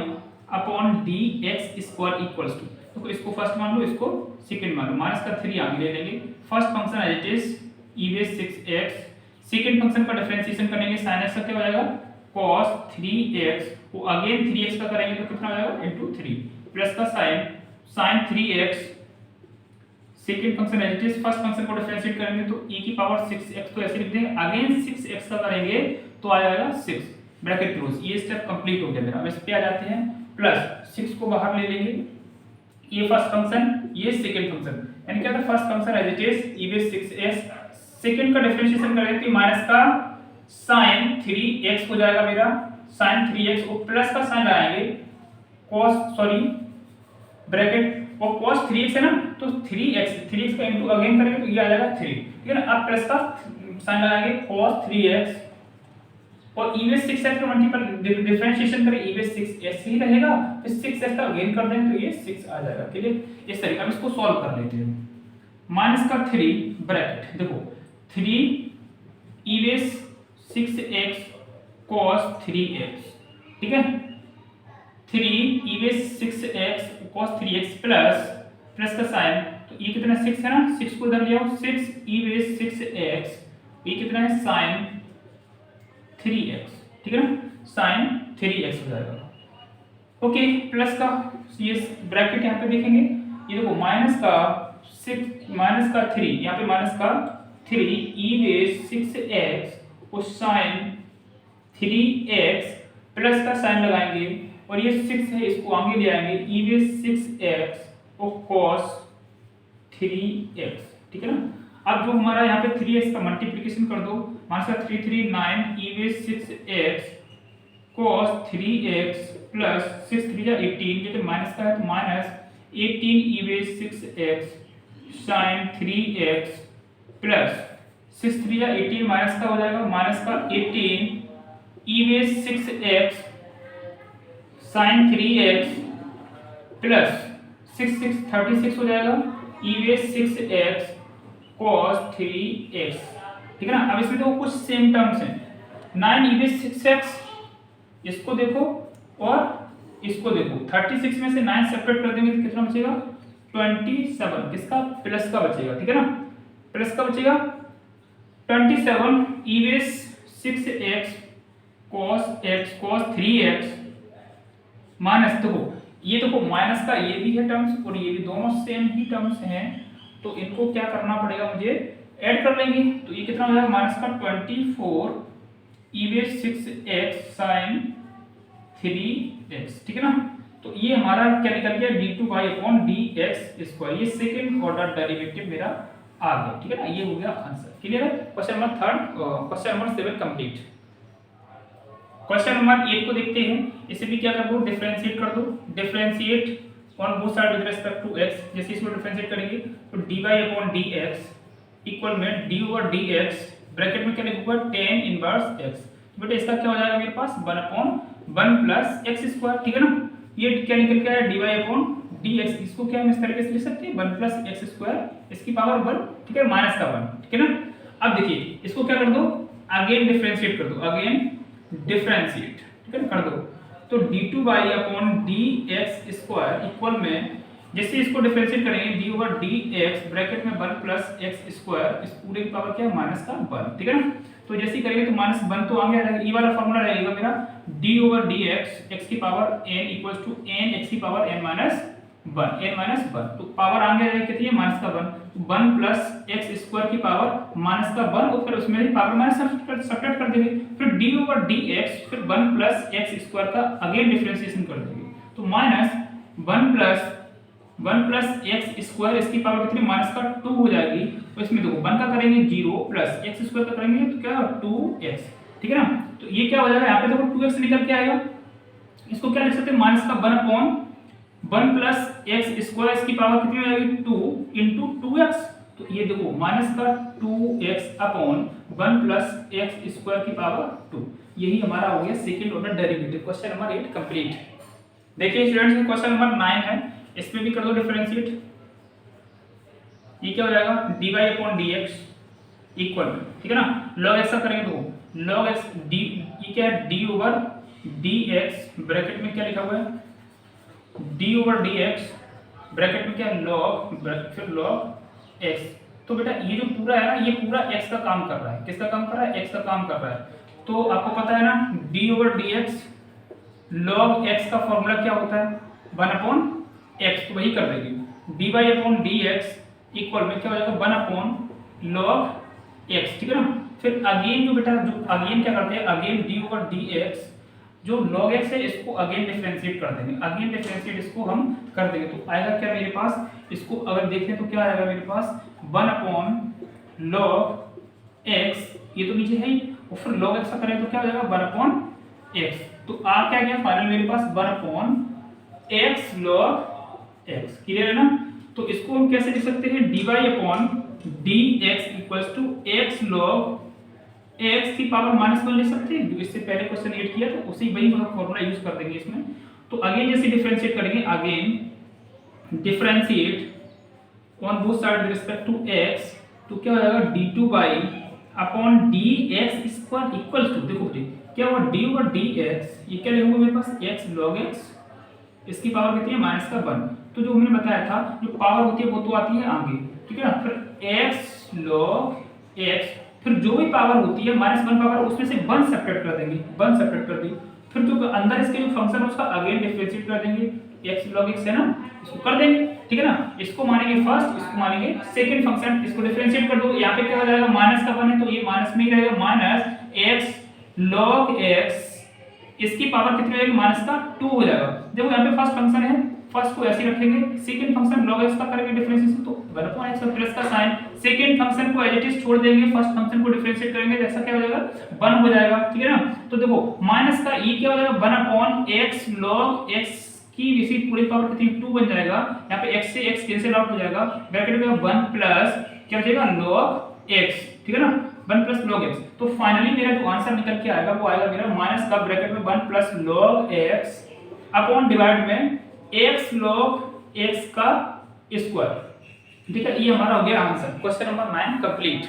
upon dx square equals to, तो इसको फर्स्ट मान लो, इसको सेकंड मान लो, माइनस का 3 आगे ले लेंगे। First function as it is e base 6x, second function का डिफरेंशिएशन करेंगे sin x का क्या हो जाएगा cos 3x, वो अगेन 3x का करेंगे तो कितना हो जाएगा इनटू 3 प्लस का sin 3x, second function as it is first function को डिफरेंशिएट करेंगे तो e की पावर 6x तो ऐसे लिख देंगे, अगेन 6x का करेंगे तो आ जाएगा 6 ब्रैकेट क्लोज। ये स्टेप कंप्लीट हो गया मेरा। अब इस पे आ जाते हैं, प्लस 6 को बाहर ले लेंगे, ये फर्स्ट फंक्शन ये सेकंड फंक्शन, यानी क्या था first function as it is e base 6x, second का डिफरेंशिएशन करेंगे तो माइनस का sin 3x हो जाएगा मेरा, sin 3x और प्लस का साइन लगाएंगे ब्रैकेट और cos 3x है ना, तो 3x का इनटू अगेन करेंगे तो ये आ जाएगा 3, ठीक है ना? अब प्लस का साइन लगाएंगे cos 3x और e बेस 6x का मल्टीपल डिफरेंशिएशन करें e बेस 6x ही रहेगा, फिर 6x का अगेन कर देंगे तो ये 6 आ जाएगा। क्लियर? इस तरीके हम इसको सॉल्व कर लेते हैं। माइनस का 3 ब्रैकेट, देखो 3 e base 6x cos 3x, ठीक है? 3 e base 6x cos 3x plus का साइन, तो ये कितना 6 है ना, 6 को इधर ले आओ, 6 e बेस 6x, ये कितना है sin 3x, ठीक है ना? sin 3x हो जाएगा। ओके, प्लस का ये ब्रैकेट यहाँ पे देखेंगे, ये देखो माइनस का 3, यहाँ पे माइनस का 3 e बेस 6x और sin 3x प्लस का साइन लगाएंगे और ये 6 है इसको आगे ले आएंगे e बेस 6x और cos 3x, ठीक है ना? अब जो हमारा यहाँ पे 3x का मल्टीप्लिकेशन कर दो, माइनस का 3 3 9 e base 6x cos 3x plus 6 3 18, ये तो माइनस का है तो minus 18 e base 6x sin 3x plus 6 3 18 minus का हो जाएगा, माइनस का 18 e base 6x sin 3x plus 6 6 36 हो जाएगा e base 6x cos 3x, ठीक है ना? अब इसमें देखो कुछ सेम टर्म्स हैं, 9 e बेस 6x, इसको देखो और इसको देखो, 36 में से 9 सेपरेट कर देंगे तो कितना बचेगा 27, किसका प्लस का बचेगा, ठीक है ना? प्लस का बचेगा 27 e base 6x cos 3x minus, देखो ये देखो माइनस का ये भी है टर्म्स और ये भी दोनों सेम ही टर्म्स हैं, तो इनको क्या करना पड़ेगा मुझे ऐड कर लेंगे, तो ये कितना हो जाएगा माइनस का 24 e base 6x sin 3x, ठीक है ना? तो ये हमारा क्या निकल गया d2y अपॉन dx स्क्वायर, ये सेकंड ऑर्डर डेरिवेटिव मेरा आ गया, ठीक है ना? ये हो गया आंसर। क्लियर है? Question number 7 complete. Question number 8 को देखते हैं। इसे भी क्या कर दो डिफरेंशिएट कर दो, differentiate on both side with respect to x, जैसे इसको डिफरेंशिएट करेंगे तो dy अपॉन dx इक्वल में d ओवर dx ब्रैकेट में क्या लिखूंगा tan इनवर्स x, तो बेटा इसका क्या हो जाएगा मेरे पास 1 अपॉन 1 प्लस x स्क्वायर, ठीक है ना? ये क्या निकल के आया dy अपॉन dx, इसको क्या हम इस तरीके से लिख सकते हैं 1 प्लस x स्क्वायर इसकी पावर 1, ठीक है, माइनस का 1, ठीक है ना? अब देखिए इसको क्या कर दो अगेन डिफरेंशिएट कर दो, अगेन डिफरेंशिएट, ठीक है ना, कर दो, तो d2y upon dx square equal में जैसे इसको डिफरेंशिएट करेंगे d ओवर dx ब्रैकेट में 1 प्लस x स्क्वायर, इस पूरे की पावर क्या है माइनस का 1, ठीक है ना? तो जैसे ही करेंगे तो माइनस 1 तो आगे आ जाएगा, ये वाला फार्मूला रहेगा मेरा d ओवर dx x की power n equals to n x की पावर n माइनस 1, तो पावर आगे आ जाएगी कितनी है माइनस का 1 प्लस x स्क्वायर की पावर माइनस का 1 और फिर उसमें भी पावर माइनस सब्ट्रैक्ट कर देंगे, फिर d ओवर dx फिर 1 प्लस x स्क्वायर का अगेन डिफरेंशिएशन कर देंगे, तो माइनस 1 प्लस x स्क्वायर इसकी पावर कितनी माइनस का 2 हो जाएगी, तो इसमें देखो 1 का करेंगे 0 प्लस x स्क्वायर का करेंगे तो क्या 2x, ठीक है ना? तो ये क्या हो जाएगा यहाँ पे देखो 2x निकल के आएगा, इसको क्या लिख सकते हैं माइनस का 1 अपॉन 1 प्लस x स्क्वायर इसकी पावर कितनी हो जाएगी 2 इंटू 2x, तो ये देखो माइनस का 2x upon 1 plus x square की पावर 2, यही हमारा हो गया second order derivative. Question number 8 complete. देखिए स्टूडेंट्स क्वेश्चन नंबर 9 है, इसमें भी कर दो डिफरेंशिएट। ये क्या हो जाएगा dy अपॉन dx इक्वल, ठीक है ना, log x का करेंगे तो log x d, ये क्या है d ओवर dx, ब्रैकेट में क्या लिखा हुआ है d ओवर dx, ब्रैकेट में क्या है log, फिर log x। तो बेटा ये जो पूरा है ना, ये पूरा x का काम कर रहा है, किसका काम कर रहा है, x का काम कर रहा है। तो आपको पता है ना d over dx log x का फॉर्मूला क्या होता है 1 अपॉन x, तो वही कर देंगे dy अपॉन dx इक्वल में क्या हो जाएगा 1 अपॉन log x, ठीक है ना। फिर अगेन जो बेटा जो अगेन क्या करते हैं, अगेन d ओवर dx जो log x है इसको अगेन डिफरेंशिएट कर देंगे, अगेन डिफरेंशिएट इसको हम कर देंगे तो आएगा क्या मेरे पास, इसको अगर देखें तो क्या आएगा मेरे पास 1 अपॉन log x, ये तो नीचे है ही, और फिर log x का करें तो क्या हो जाएगा 1 अपॉन x, तो आ क्या गया फाइनल मेरे पास 1 upon x log x, clear है ना। तो इसको हम कैसे लिख सकते हैं dy upon dx equals to x log x की पावर -1 लिख सकते हैं, जो इससे पहले क्वेश्चन 8 किया तो उसी वही फॉर्मूला यूज कर देंगे इसमें। तो अगेन जैसे डिफरेंशिएट करेंगे, again differentiate on both side with respect to x, तो क्या हो जाएगा d2 by upon dx square equals to, देखो बेटे क्या हुआ d ओवर dx, ये क्या लिखूंगा मेरे पास x log x, इसकी पावर कितनी है -1। तो जो हमने बताया था जो पावर होती है वो तो आती है आगे, ठीक है ना, फिर x log x, फिर जो भी पावर होती है -1 पावर उसमें से 1 सब्ट्रैक्ट कर देंगे, 1 सब्ट्रैक्ट कर दी, फिर जो अंदर इसके जो फंक्शन है उसका अगेन डिफरेंशिएट कर देंगे, x log x है ना, इसको कर देंगे, ठीक है ना। इसको मानेंगे फर्स्ट, इसको मानेंगे सेकंड फंक्शन, इसको डिफरेंशिएट कर दो, यहाँ पे क्या हो जाएगा माइनस का 1 है तो ये माइनस में ही रहेगा, माइनस x log x, इसकी पावर कितनी हो जाएगी -2 हो जाएगा। देखो यहाँ पे फर्स्ट फंक्शन है, फर्स्ट को ऐसे रखेंगे, सेकंड फंक्शन log x का करेंगे डिफरेंशिएशन तो 1 अपॉन x प्लस का साइन, सेकंड फंक्शन को एज इट इज छोड़ देंगे, फर्स्ट फंक्शन को डिफरेंशिएट करेंगे तो ऐसा क्या हो जाएगा 1 हो जाएगा, ठीक है ना। तो देखो माइनस का e क्या हो जाएगा 1 अपॉन x log x की इसी पूरी पावर कितनी 2 बन जाएगा, यहाँ पे x से x कैंसिल आउट हो जाएगा, ब्रैकेट में 1 प्लस क्या हो जाएगा log x, ठीक है ना, 1 प्लस log x। तो फाइनली मेरा जो आंसर निकल के आएगा वो आएगा मेरा माइनस का ब्रैकेट में 1 plus log x upon divide में x log x का स्क्वायर, ठीक है। ये हमारा हो गया आंसर, क्वेश्चन नंबर 9 कंप्लीट।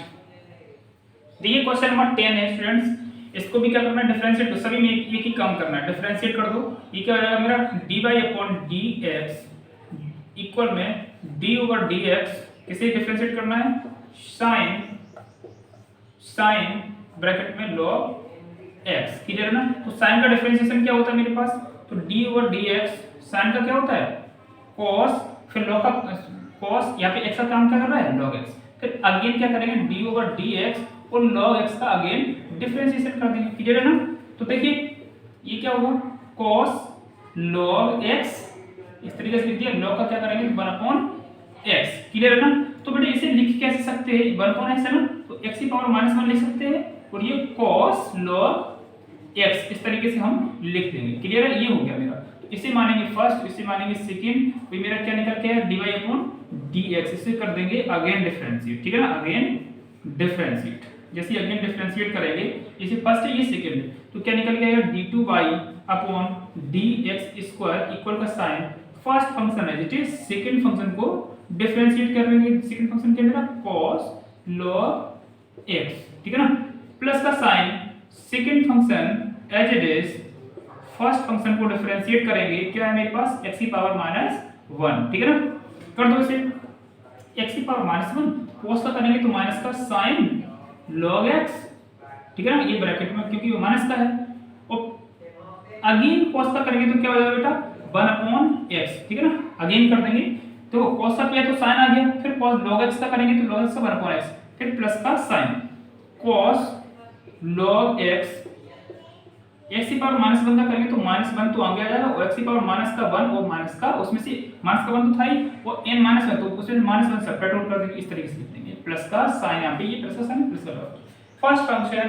देखिए क्वेश्चन नंबर 10 है स्टूडेंट्स, इसको भी क्या करना है डिफरेंशिएट, तो सभी में एक ही काम करना है, डिफरेंशिएट कर दो। ये क्या हो जाएगा मेरा dy अपॉन dx इक्वल में d ओवर dx, किसे डिफरेंशिएट करना है sin ब्रैकेट में log x, क्लियर है ना। तो sin का डिफरेंशिएशन क्या होता है मेरे पास, तो d ओवर dx, sin का क्या होता है cos, फिर log का cos, यहाँ पे x का काम क्या कर रहा है log x, फिर अगेन क्या करेंगे d ओवर dx और log x का अगेन डिफरेंशिएशन कर देंगे, क्लियर है ना। तो देखिए ये क्या होगा cos log x, इस तरीके से लिख दिया, log का क्या करेंगे 1 अपॉन x, क्लियर है ना। तो बेटा इसे लिख कैसे सकते हैं 1 अपॉन x है ना, तो x की पावर -1 लिख सकते हैं और ये cos log x इस तरीके से हम लिख देंगे, क्लियर है। ये हो गया मेरा, तो इसे मानेंगे फर्स्ट, इसे मानेंगे सेकंड, तो मेरा क्या निकल के है dy अपॉन dx, इसे कर देंगे अगेन डिफरेंशिएट, ठीक है ना, अगेन डिफरेंशिएट। जैसे अगेन डिफरेंशिएट करेंगे, इसे फर्स्ट है ये सेकंड है, तो क्या निकल गया d2 by upon dx square equal का साइन फर्स्ट फंक्शन है, जिसे सेकंड फंक्शन को डिफरेंशिएट कर लेंगे, सेकंड फंक्शन क्या मेरा cos log x, ठीक है ना, प्लस का sign second function as it is first function को डिफरेंशिएट करेंगे, क्या है मेरे पास x की पावर -1, ठीक है ना। कर दो इसे x की पावर -1, cos का करेंगे तो माइनस का sin log x, ठीक है ना, ये ब्रैकेट में क्योंकि वो माइनस का है, और अगेन cos का करेंगे तो क्या हो जाएगा बेटा 1 अपॉन x, ठीक है ना, अगेन कर देंगे तो cos का किया तो sin आ गया, फिर cos log x का करेंगे तो log x का 1 अपॉन x, फिर प्लस का sin cos log x, x की पावर -1 का करेंगे तो -1 तो आगे आ जाएगा, और x की पावर -1 और माइनस का उसमें से -1 तो था ही, और n -1 तो उसमें -1 सब्ट्रैक्ट आउट कर देंगे, इस तरीके से लिख देंगे, प्लस का साइन, यहाँ पे ये प्लस का साइन प्लस का first function.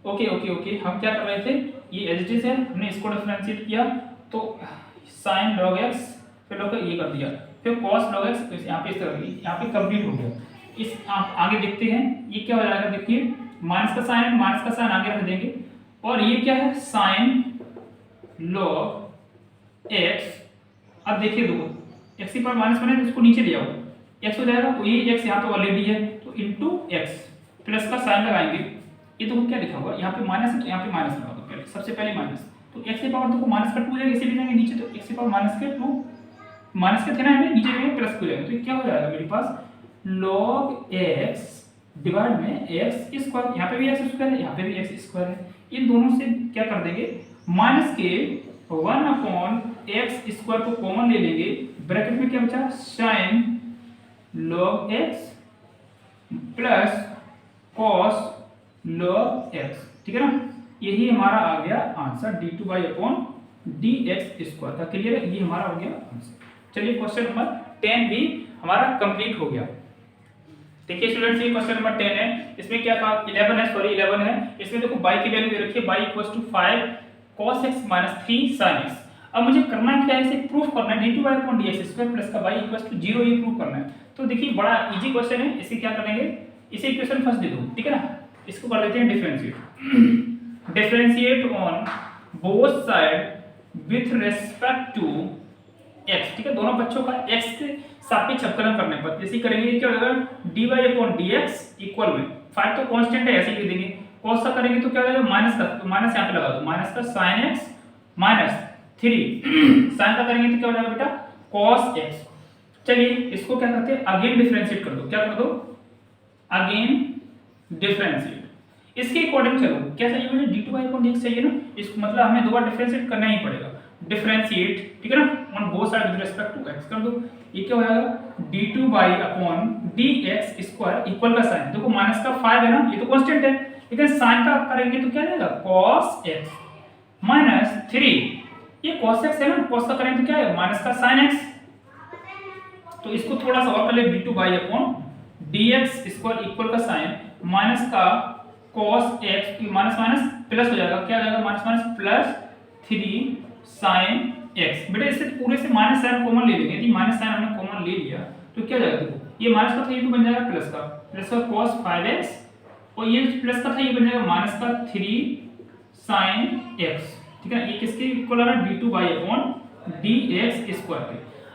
Okay okay okay, हम क्या कर रहे थे, ये एज इट इज है, हमने इसको डिफरेंशिएट किया तो sin log x, फिर log का ये कर दिया, फिर cos log x, यहाँ पे इस तरह यहाँ पे कंप्लीट हो गया। इस आप आगे देखते हैं ये क्या हो जाएगा, देखिए माइनस का साइन है, माइनस का साइन आगे रख देंगे और ये क्या है साइन log x। अब देखिए देखो x की पावर माइनस बने तो इसको नीचे ले आओ, x हो जाएगा, ये x यहाँ पे ऑलरेडी है तो इनटू x प्लस का साइन लगाएंगे। ये देखो क्या लिखा हुआ है, यहाँ पे माइनस है तो यहाँ पे माइनस लगा दो पहले, सबसे पहले माइनस, तो x की पावर देखो माइनस का 2 हो जाएगा, इसे ले जाएंगे नीचे तो x की पावर माइनस के 2, माइनस के थे ना हमें, नीचे में प्लस हो जाएगा, तो क्या हो जाएगा मेरे पास log x डिवाइड में x स्क्वायर, यहाँ पे भी x स्क्वायर है, यहाँ पे भी x स्क्वायर है, इन दोनों से क्या कर देंगे माइनस के 1/x स्क्वायर को कॉमन ले लेंगे, ब्रैकेट में क्या बचा sin log x plus cos log x, ठीक है ना। यही हमारा आ गया आंसर d2/dx स्क्वायर का। क्लियर है, ये हमारा हो गया आंसर। चलिए क्वेश्चन नंबर 10 भी हमारा कंप्लीट हो गया। देखिए स्टूडेंट्स ये क्वेश्चन नंबर 10 है, इसमें क्या कहा 11 है, सॉरी 11 है, इसमें देखो y की वैल्यू दे रखी है, y = 5 cos x - 3 sin x। अब मुझे करना क्या है, इसे प्रूफ करना है d2/dx स्क्वायर प्लस का y = 0, ये प्रूफ करना है। तो देखिए बड़ा इजी क्वेश्चन है, इसे क्या करेंगे, इसे इक्वेशन फर्स्ट दे दो, ठीक है ना, इसको कर देते हैं differentiate. Differentiate on both side with respect to x, ठीक है, दोनों बच्चों का x के सापेक्ष अवकलन करने पर जैसे करेंगे क्या होगा dy/dx इक्वल में 5 तो कांस्टेंट है, ऐसे ही लिख देंगे, cos का करेंगे तो क्या हो जाएगा माइनस का, तो माइनस यहाँ पे लगा दो, माइनस का sin x - 3 sin का करेंगे तो क्या हो जाएगा बेटा cos x। चलिए इसको क्या करते हैं अगेन डिफरेंशिएट कर दो, क्या कर दो अगेन डिफरेंशिएट, इसके अकॉर्डिंग चलो क्या चाहिए मुझे d2/dx चाहिए ना, इसको मतलब हमें दो बार डिफरेंशिएट करना ही पड़ेगा, डिफरेंशिएट, ठीक है ना, on both side with respect to x कर दो, ये क्या हो जाएगा d2/dx स्क्वायर इक्वल का साइन, देखो माइनस का 5 है ना, ये तो कांस्टेंट है, लेकिन साइन का करेंगे तो क्या आ जाएगा cos x - 3, ये cos x है ना, cos का करेंगे तो क्या है माइनस का sin x, तो इसको थोड़ा सा और कर ले d2/dx स्क्वायर इक्वल का साइन माइनस का cos x, minus minus plus हो जाएगा, क्या हो जाएगा minus minus plus 3 sin x। बेटा इससे पूरे से माइनस साइन कॉमन ले लेंगे, यदि माइनस साइन हमने कॉमन ले लिया तो क्या हो जाएगा, देखो ये माइनस का था ये तो बन जाएगा प्लस का cos 5x, और ये प्लस का था ये बन जाएगा माइनस का 3 sin x, ठीक है ना, ये किसके इक्वल आ रहा है d2/dx स्क्वायर पे।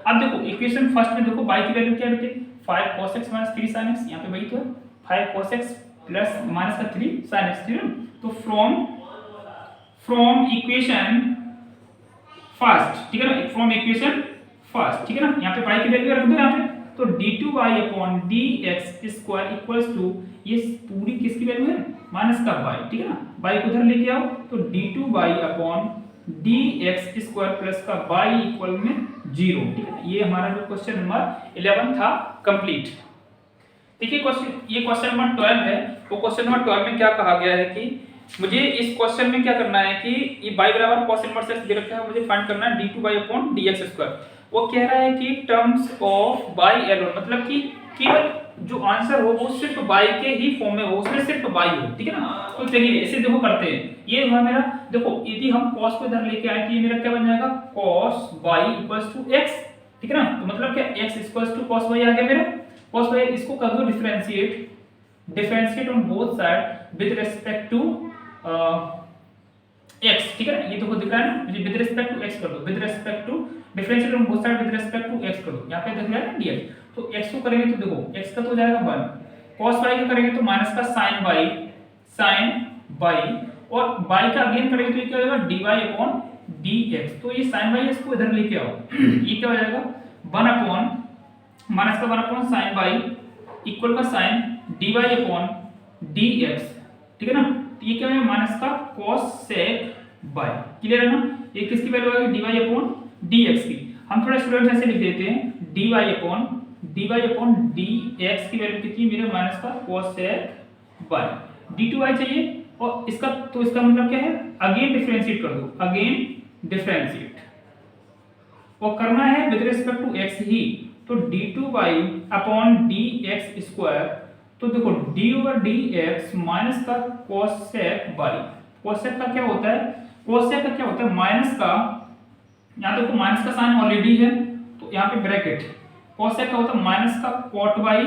अब देखो इक्वेशन फर्स्ट में देखो y की वैल्यू क्या है बेटे 5 cos x - 3 sin x, यहाँ पे वही तो है 5 cos x प्लस माइनस का 3 sin x, ठीक है, तो फ्रॉम इक्वेशन फर्स्ट, ठीक है ना, फ्रॉम इक्वेशन फर्स्ट, ठीक है ना, यहाँ पे y की वैल्यू रख दो यहाँ पे, तो d2/dx स्क्वायर इक्वल्स टू ये पूरी किसकी वैल्यू है माइनस का y, ठीक है ना, y को उधर लेके आओ तो d2/dx स्क्वायर प्लस का y इक्वल में 0, ठीक है, ये हमारा जो क्वेश्चन नंबर 11 था कंप्लीट। देखिए क्वेश्चन ये क्वेश्चन नंबर 12 है, वो क्वेश्चन नंबर 12 में क्या कहा गया है कि मुझे इस क्वेश्चन में क्या करना है कि ये y बराबर cos इनवर्स x दे रखा है, मुझे फाइंड करना है d2/dx स्क्वायर। वो कह रहा है कि टर्म्स ऑफ y एलोन, मतलब कि केवल जो आंसर हो वो सिर्फ y के ही फॉर्म में हो, उसमें सिर्फ y हो, ठीक है ना। तो चलिए इसे देखो करते हैं, ये हुआ मेरा, देखो यदि हम cos को इधर लेके आए तो ये मेरा क्या बन जाएगा cos y = x, ठीक है ना, तो मतलब क्या x = cos y आ गया मेरा, cos y, इसको कर दो differentiate on both side with respect to x, ठीक है ना, ये तो दिख रहा है ना, मुझे विद रिस्पेक्ट टू x कर दो, with respect to differentiate on both side with respect to x कर दो, यहाँ पे दिख रहा है ना dx, तो x को करेंगे तो देखो x का तो हो जाएगा 1, cos y का करेंगे तो माइनस का sin y, और y का अगेन करेंगे तो ये क्या हो जाएगा dy/dx, तो ये sin y इसको इधर लेके आओ, ये क्या हो जाएगा 1 माइनस का 1 sin y इक्वल का sin dy/dx, ठीक है ना, तो ये क्या है माइनस का cos sec y, क्लियर है ना, ये किसकी वैल्यू आ गई dy/dx की। हम थोड़ा स्टूडेंट्स ऐसे लिख देते हैं dy/dx की वैल्यू कितनी मेरे माइनस का cos sec y, d2y चाहिए, और इसका तो इसका मतलब क्या है अगेन डिफरेंशिएट कर दो, अगेन डिफरेंशिएट, और करना है विद रिस्पेक्ट टू x ही, तो d2y/dx स्क्वायर, तो देखो d/dx माइनस का cos sec y, cos sec का क्या होता है, cos sec का क्या होता है माइनस का, यहाँ देखो माइनस का साइन ऑलरेडी है तो यहाँ पे ब्रैकेट कोसेक का होता है माइनस का कॉट वाई,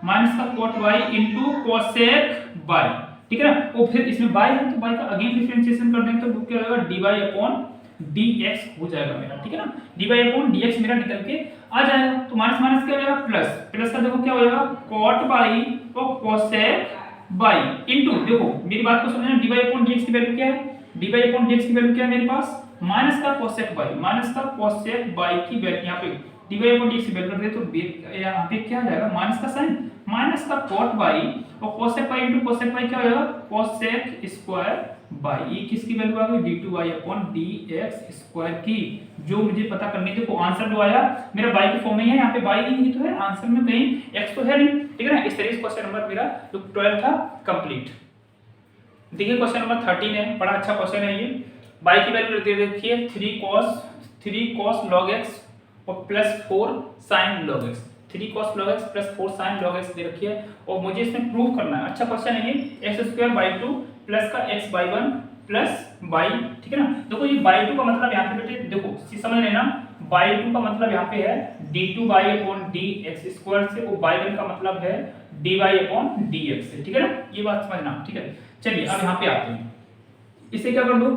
माइनस का cot y into cosec y, ठीक है ना। और फिर इसमें बाई है तो बाई का अगेन डिफरेंशिएशन कर देंगे तो क्या होगा dy अपॉन dx हो जाएगा मेरा, ठीक है ना। dy अपॉन dx मेरा निकल के आ जाएगा। तो माइनस माइनस क्या हो जाएगा प्लस, प्लस का देखो क्या हो जाएगा cot बाई और cosec बाई इंटू, देखो मेरी बात को समझना, dy अपॉन dx की वैल्यू क्या है, dy अपॉन dx की वैल्यू क्या है मेरे पास माइनस का cosec बाई, माइनस का cosec बाई की वैल्यू यहाँ पे dy अपॉन dx की वैल्यू रख दे तो यहाँ पे क्या आ जाएगा माइनस का साइन, माइनस का cot बाई और cosec by into cosec by क्या हो जाएगा cosec स्क्वायर बाई, ये किसकी वैल्यू आ गई d2y अपॉन dx स्क्वायर की, जो मुझे पता करनी थी। को आंसर जो आया मेरा बाई के फॉर्म में है, यहाँ पे बाई ही तो है आंसर में, कहीं x तो है नहीं, ठीक है ना। इस तरीके से क्वेश्चन नंबर मेरा जो 12 था कंप्लीट। देखिए क्वेश्चन नंबर 13 है, बड़ा अच्छा क्वेश्चन है ये। बाई की वैल्यू दे रखी है 3 cos log x और plus 4 sin log x, 3 cos log x plus 4 sin log x दे रखी है और मुझे इसमें प्रूव करना है। अच्छा क्वेश्चन है ये, x²/2 प्लस का x/1 प्लस y, ठीक है ना। देखो ये by2 का मतलब यहाँ पे बेटे देखो समझ लेना, by2 का मतलब यहाँ पे है d2y अपॉन dx स्क्वायर से, और by1 का मतलब है dy अपॉन dx से, ठीक है ना। ये बात समझना, ठीक है। चलिए अब यहाँ पे आते हैं, इसे क्या कर दो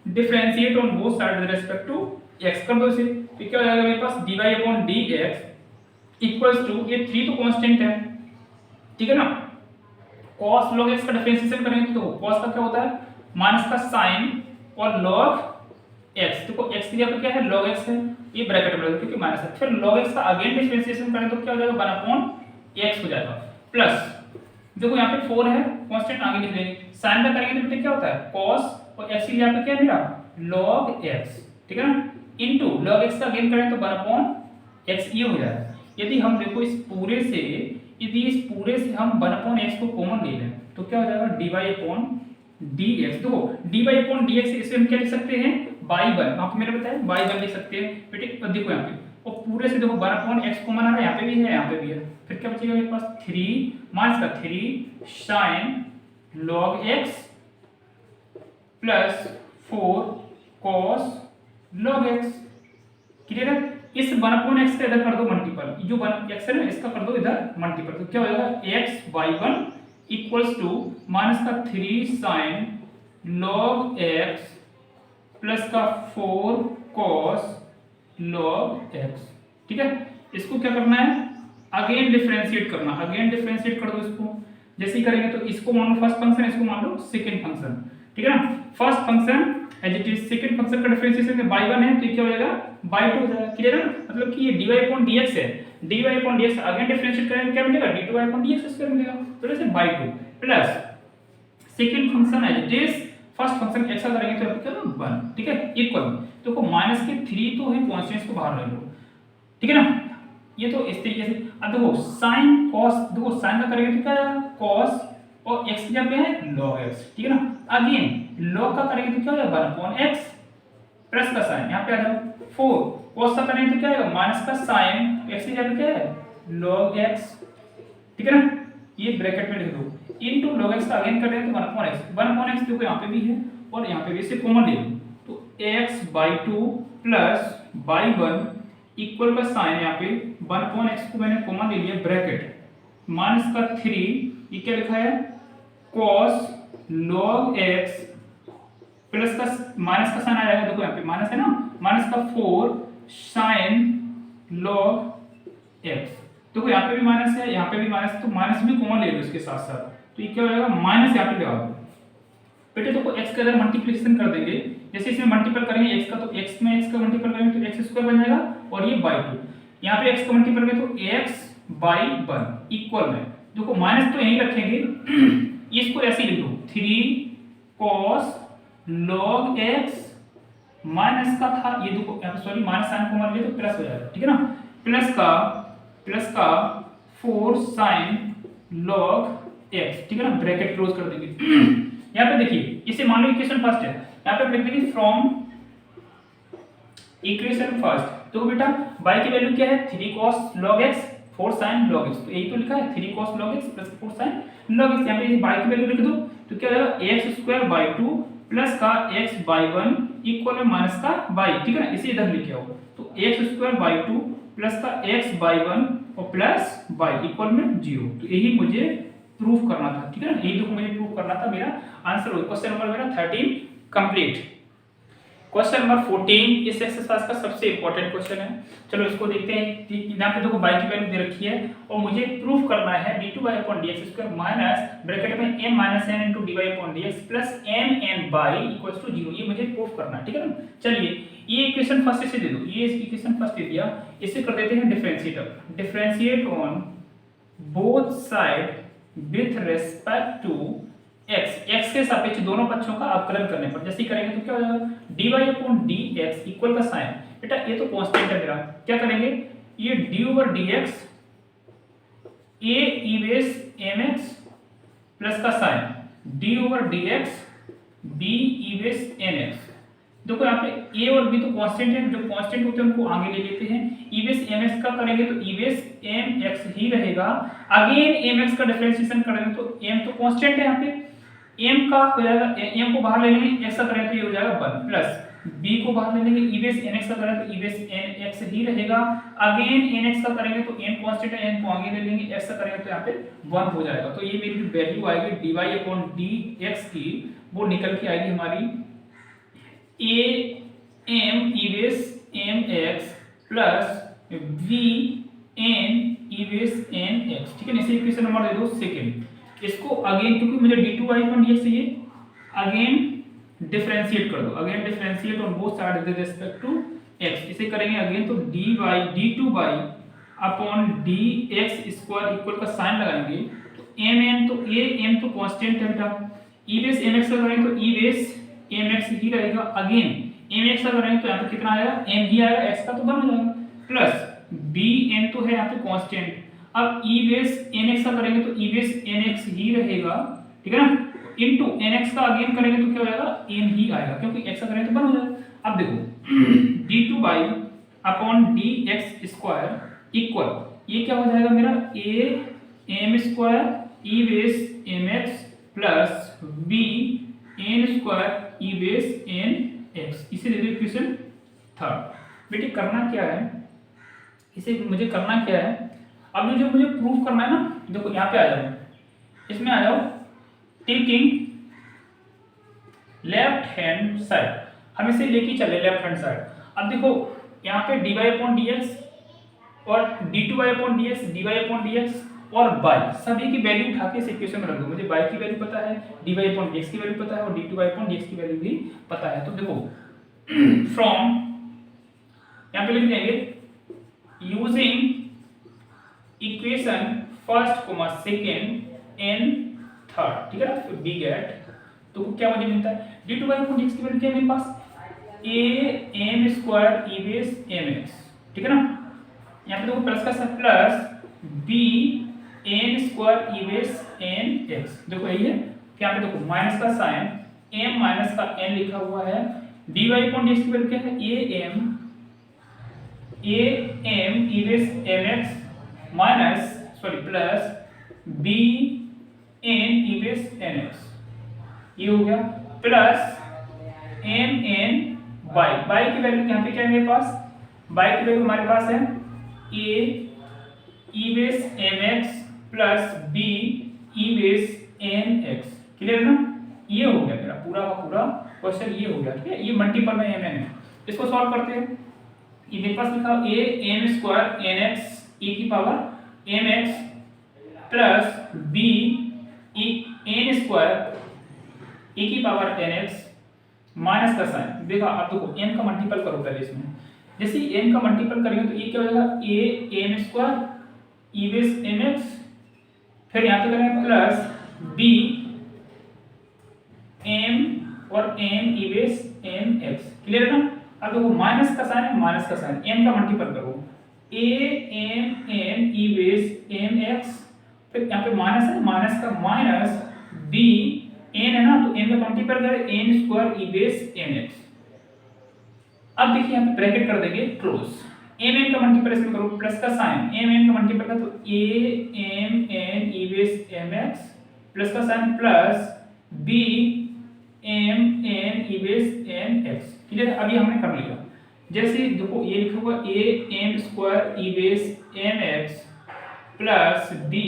differentiate on both side with respect to x कर दो इसे, तो क्या हो जाएगा मेरे पास dy upon dx equals to, ये 3 तो कांस्टेंट है, ठीक है ना। cos log x का डिफरेंशिएशन करेंगे तो cos का क्या होता है माइनस का sin और log x, देखो x की जगह क्या है log x है, ये ब्रैकेट में क्योंकि माइनस है, फिर log x का अगेन डिफरेंशिएशन करें तो क्या हो जाएगा 1/x हो जाएगा, प्लस देखो यहाँ पे 4 है कांस्टेंट आगे लिख देंगे, sin का करेंगे तो बेटा क्या होता है cos और x की जगह पे क्या है मेरा log x, ठीक है ना, इनटू log x का अगेन करें तो 1/x ये हो जाएगा। यदि हम देखो इस पूरे से, यदि इस पूरे से हम 1/x को कॉमन ले लें तो क्या हो जाएगा dy अपॉन dx, देखो dy अपॉन dx इसे हम क्या लिख सकते हैं y1, वहां पे मैंने बताया y1 लिख सकते हैं बेटे, देखो यहाँ पे और पूरे से देखो 1/x कॉमन आ रहा है, यहाँ पे भी है यहाँ पे भी है, फिर क्या बचेगा मेरे पास 3 माइनस का 3 sin log x plus 4 cos log x, clear है। इस 1/x का इधर कर दो मल्टीपल, जो 1x है ना इसका कर दो इधर मल्टीपल, तो क्या हो जाएगा x/1 इक्वल्स टू माइनस का 3 sin log x प्लस का 4 cos log x, ठीक है। इसको क्या करना है अगेन डिफरेंशिएट करना, अगेन डिफरेंशिएट कर दो इसको, जैसे ही करेंगे तो इसको मान लो फर्स्ट फंक्शन, इसको मान लो सेकंड फंक्शन, ठीक है ना। First function as it is, second function का डिफरेंशिएशन में y1 है तो ये क्या हो जाएगा y2 हो जाएगा, क्लियर है ना। मतलब कि ये dy अपॉन dx है, dy upon dx again differentiate करेंगे क्या मिलेगा d2y अपॉन dx स्क्वायर मिलेगा, तो जैसे y2 plus second function as it is first function x का करेंगे तो क्या होगा 1, ठीक है, इक्वल देखो माइनस के 3 तो है कांस्टेंट्स को बाहर रख लो, ठीक है ना। ये तो इस तरीके से, अब देखो sin cos, देखो sin का करेंगे तो क्या आएगा cos और x की जगह पे है log x, ठीक है ना। अगेन log का करेंगे तो क्या हो जाएगा 1/x प्लस का sin, यहाँ पे आ जाओ 4 cos का करेंगे तो क्या आएगा माइनस का sin, x की जगह पे क्या है log x, ठीक है ना। ये ब्रैकेट में लिख दो इनटू log x का अगेन कर देंगे तो 1/x देखो यहाँ पे भी है और यहाँ पे भी, इसे कॉमन ले लो तो x/2 प्लस y1 इक्वल का साइन, यहाँ पे 1/x को मैंने कॉमन ले लिया ब्रैकेट माइनस का 3, ये क्या लिखा है cos log x प्लस का माइनस का साइन आ जाएगा, देखो यहाँ पे माइनस है ना, माइनस का 4 sin log x, देखो यहाँ पे भी माइनस है यहाँ पे भी माइनस, तो माइनस भी कॉमन ले लो इसके साथ साथ, तो ये क्या हो जाएगा माइनस यहाँ पे लगा दो बेटे। देखो x का अगर मल्टीप्लिकेशन कर देंगे, जैसे इसमें मल्टीपल करेंगे x का तो x में x का मल्टीपल करेंगे तो x स्क्वायर बन जाएगा और ये by2, यहाँ पे x का मल्टीपल करेंगे तो x/1 इक्वल में, देखो माइनस तो यहीं रखेंगे इसको ऐसे ही लिख दो 3 cos log x माइनस का था, ये देखो यहाँ पे सॉरी माइनस साइन को मान लिया तो प्लस हो जाएगा, ठीक है ना, प्लस का 4 sin log x, ठीक है ना, ब्रैकेट क्लोज कर देंगे। यहाँ पे देखिए इसे मान लो इक्वेशन फर्स्ट है, यहाँ पे लिख देंगे फ्रॉम इक्वेशन फर्स्ट, तो बेटा y की वैल्यू क्या है 3 cos log x 4 sin log x, तो यही तो लिखा है 3 cos log x plus 4 sin log x, यहाँ पे y की वैल्यू लिख दो तो क्या हो जाएगा x²/2 प्लस का x/1 इक्वल में माइनस का y, ठीक है ना, इसे इधर लेके आओ तो x²/2 प्लस का x बाई 1 और प्लस y इक्वल में 0। तो यही मुझे प्रूफ करना था, ठीक है ना, यही तो मुझे प्रूफ करना था। मेरा आंसर हो क्वेश्चन नंबर मेरा 13 कंप्लीट। क्वेश्चन नंबर 14 इस एक्सरसाइज का सबसे इंपॉर्टेंट क्वेश्चन है। चलो इसको देखते हैं। यहाँ पे देखो y की वैल्यू दे रखी है और मुझे प्रूफ करना है d2y/dx² माइनस ब्रैकेट में m - n * dy/dx plus mn/y = 0। ये मुझे प्रूफ करना है, ठीक है ना। चलिए ये इक्वेशन फर्स्ट से दे दो, ये इक्वेशन फर्स्ट दे दिया, इसे कर देते हैं डिफरेंशिएट। अब differentiate on both side with respect to x के सापेक्ष दोनों पक्षों का अवकलन करने पर जैसे करेंगे तो क्या हो जाएगा, dy/dx इक्वल का साइन, बेटा ये तो कांस्टेंट है मेरा, क्या करेंगे ये d/dx a e base mx plus का sign d/dx b e base nx। देखो यहाँ पे a और b तो कांस्टेंट है, जो कांस्टेंट होते हैं उनको आगे ले लेते हैं। e बेस mx का करेंगे तो e बेस mx ही रहेगा। अगेन mx का डिफरेंशिएशन करेंगे तो m तो कांस्टेंट है, यहाँ पे m का हो जाएगा, m को बाहर ले लेंगे, x का करें तो ये हो जाएगा 1 प्लस b को बाहर ले लेंगे, e बेस nx का करें तो e बेस nx ही रहेगा। अगेन nx का करेंगे तो m कांस्टेंट है, n को आगे ले लेंगे, x का करेंगे तो यहाँ पे 1 हो जाएगा। तो ये मेरी वैल्यू आएगी dy/dx की, वो निकल के आएगी हमारी a m e base mx plus v n e base nx, ठीक है ना। इसे इक्वेशन नंबर दे दो सेकंड। इसको अगेन क्योंकि मुझे d2y/dx चाहिए, अगेन डिफरेंशिएट कर दो, again differentiate on both side with respect to x। इसे करेंगे अगेन तो d2y अपॉन dx² इक्वल का साइन लगाएंगे तो mn, तो a m तो कांस्टेंट है बेटा, e बेस mx का करेंगे तो e बेस mx ही रहेगा। अगेन mx का करेंगे तो यहाँ पे कितना आएगा, m ही आएगा, x का तो 1 हो जाएगा, प्लस bn तो है यहाँ पे कांस्टेंट। अब e बेस nx का करेंगे तो e बेस nx ही रहेगा, ठीक है ना, इनटू nx का अगेन करेंगे तो क्या हो जाएगा, n ही आएगा, क्योंकि x का करेंगे तो 1 हो जाएगा। अब देखो d2y अपॉन dx² इक्वल, ये क्या हो जाएगा मेरा a m² e base mx plus b n² e base nx। इसे दे दो इक्वेशन थर्ड। बेटे करना क्या है, इसे मुझे करना क्या है, अब जो मुझे प्रूफ करना है ना, देखो यहाँ पे आ जाओ, इसमें आ जाओ, टेकिंग लेफ्ट हैंड साइड, हम इसे लेके चले लेफ्ट हैंड साइड। अब देखो यहाँ पे dy/dx और d2y/dx dy/dx और y सभी की वैल्यू उठा के इस इक्वेशन में रख दो। मुझे y की वैल्यू पता है, dy/dx की वैल्यू पता है और d2y/dx की वैल्यू भी पता है। तो देखो फ्रॉम यहाँ पे लिख देंगे using equation first comma second and third, ठीक है ना, फिर बी गेट, तो क्या मुझे मिलता है d2y/dx की वैल्यू क्या है मेरे पास, a m² e base mx, ठीक है ना। यहाँ पे देखो प्लस का sign plus b n² e base nx, देखो यही है। यहाँ पे देखो माइनस का साइन m माइनस का n लिखा हुआ है, dy/dx की वैल्यू क्या है a m e base mx minus plus b n e base nx, ये हो गया, प्लस m n y की वैल्यू यहाँ पे क्या है मेरे पास, y की वैल्यू हमारे पास है a e base mx plus b e base nx, clear ना। ये हो गया मेरा पूरा का पूरा क्वेश्चन, ये हो गया, ठीक है। ये मल्टीपल में mn है, इसको सॉल्व करते हैं। ये मेरे पास लिखा a m² nx e की power mx plus b n² e की पावर nx माइनस का साइन, देखा अब देखो n का मल्टीपल करो पहले इसमें, जैसे n का मल्टीपल करेंगे तो ये क्या हो जाएगा a m² e base mx, फिर यहाँ पे करेंगे प्लस b m और n e base nx, clear है ना। अब देखो माइनस का साइन है, माइनस का साइन, n का मल्टीपल करो a m n e base mx, फिर यहाँ पे माइनस है, माइनस का माइनस b n है ना, तो n का मल्टीपल करें n² e बेस nx। अब देखिए यहाँ पे ब्रैकेट कर देंगे क्लोज, mn का मल्टीपल इसमें करो प्लस का साइन, mn का मल्टीपल करो तो a m n e base mx plus का sign plus b m n e base nx, clear. अभी हमने कर लिया, जैसे देखो ये लिखा हुआ A M square E base M x plus B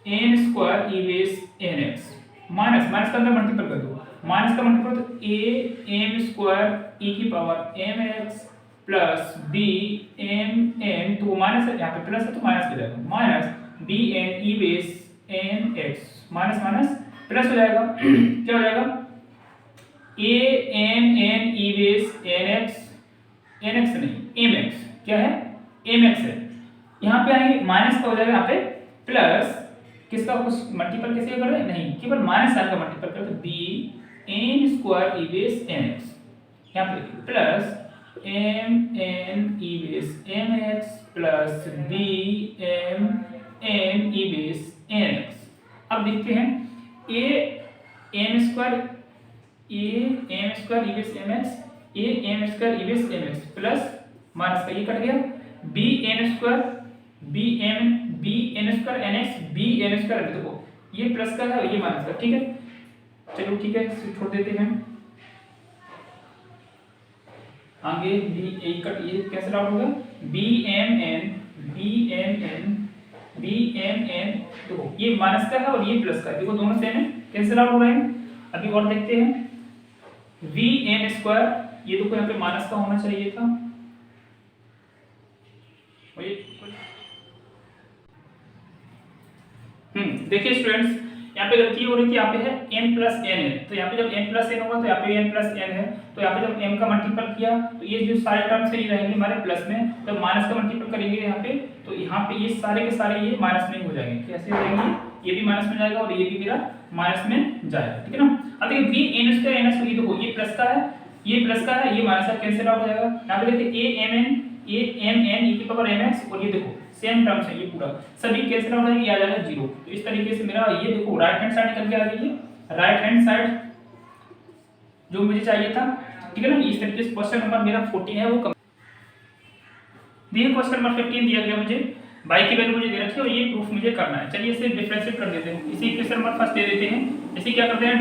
N square E base N x minus minus का अंदर मल्टीपल कर दो, माइनस का मल्टीपल तो ए एम स्क्वायर ई की power m x plus b m n, तो minus है यहाँ पे प्लस है तो माइनस हो जाएगा, minus b n e base N x minus minus plus हो जाएगा क्या हो जाएगा a m n e base N x, n x नहीं एम एक्स, क्या है एम एक्स है, यहाँ पे आएंगे माइनस का हो जाएगा यहाँ पे प्लस किसका कुछ मल्टीपल कैसे कर रहे हैं नहीं केवल माइनस साइन का मल्टीपल करते बी एन स्क्वायर ई बेस एन एक्स, यहाँ पे plus m n e base M x plus b m n e base N x. अब देखते हैं a M square E base M x a M square E base M x plus minus का ये cut गया b N square b N square n x b N square, देखो ये plus का है ये माइनस का, ठीक है चलो ठीक है इसे छोड़ देते हैं आगे बी ए कट ये कैंसिल आउट होगा बी एम एन देखो ये माइनस का है और ये प्लस का है, देखो दोनों सेम है कैंसिल आउट हो रहे हैं। अभी और देखते हैं वी एन स्क्वायर, ये देखो यहाँ पे माइनस का होना चाहिए था देखिए स्टूडेंट्स यहाँ पे गलती हो रही थी, यहाँ पे है n प्लस एन है, तो यहाँ पे जब n प्लस एन होगा तो यहाँ पे n प्लस एन है, तो यहाँ पे जब m का मल्टीपल किया तो ये जो सारे टर्म्स है ये रहेंगे हमारे प्लस में, जब माइनस का मल्टीपल करेंगे यहाँ पे तो यहाँ पे ये सारे के सारे ये माइनस में हो जाएंगे, कैसे हो जाएंगे ये भी माइनस में जाएगा और ये भी मेरा माइनस में जाएगा, ठीक है ना। अब देखिए b N square n x, ये देखो ये प्लस का है ये प्लस का है ये माइनस का कैंसिल आउट हो जाएगा, यहाँ पे देखिए ए एम एन ई की पावर एम एक्स और ये देखो सेम टर्म्स है ये पूरा सभी कैंसिल आउट हो जाएंगे, आ जाएगा जीरो। तो इस तरीके से मेरा ये देखो राइट हैंड साइड निकल के आ गई है, राइट हैंड साइड जो मुझे चाहिए था, ठीक है ना। इस तरीके से क्वेश्चन नंबर मेरा 14 है वो देखिए क्वेश्चन नंबर 15 दिया गया मुझे y की वैल्यू मुझे दे रखी है और ये प्रूफ मुझे करना है। चलिए इसे डिफरेंशिएट कर देते हैं, इसी इक्वेशन नंबर फर्स्ट दे देते हैं, इसे क्या करते हैं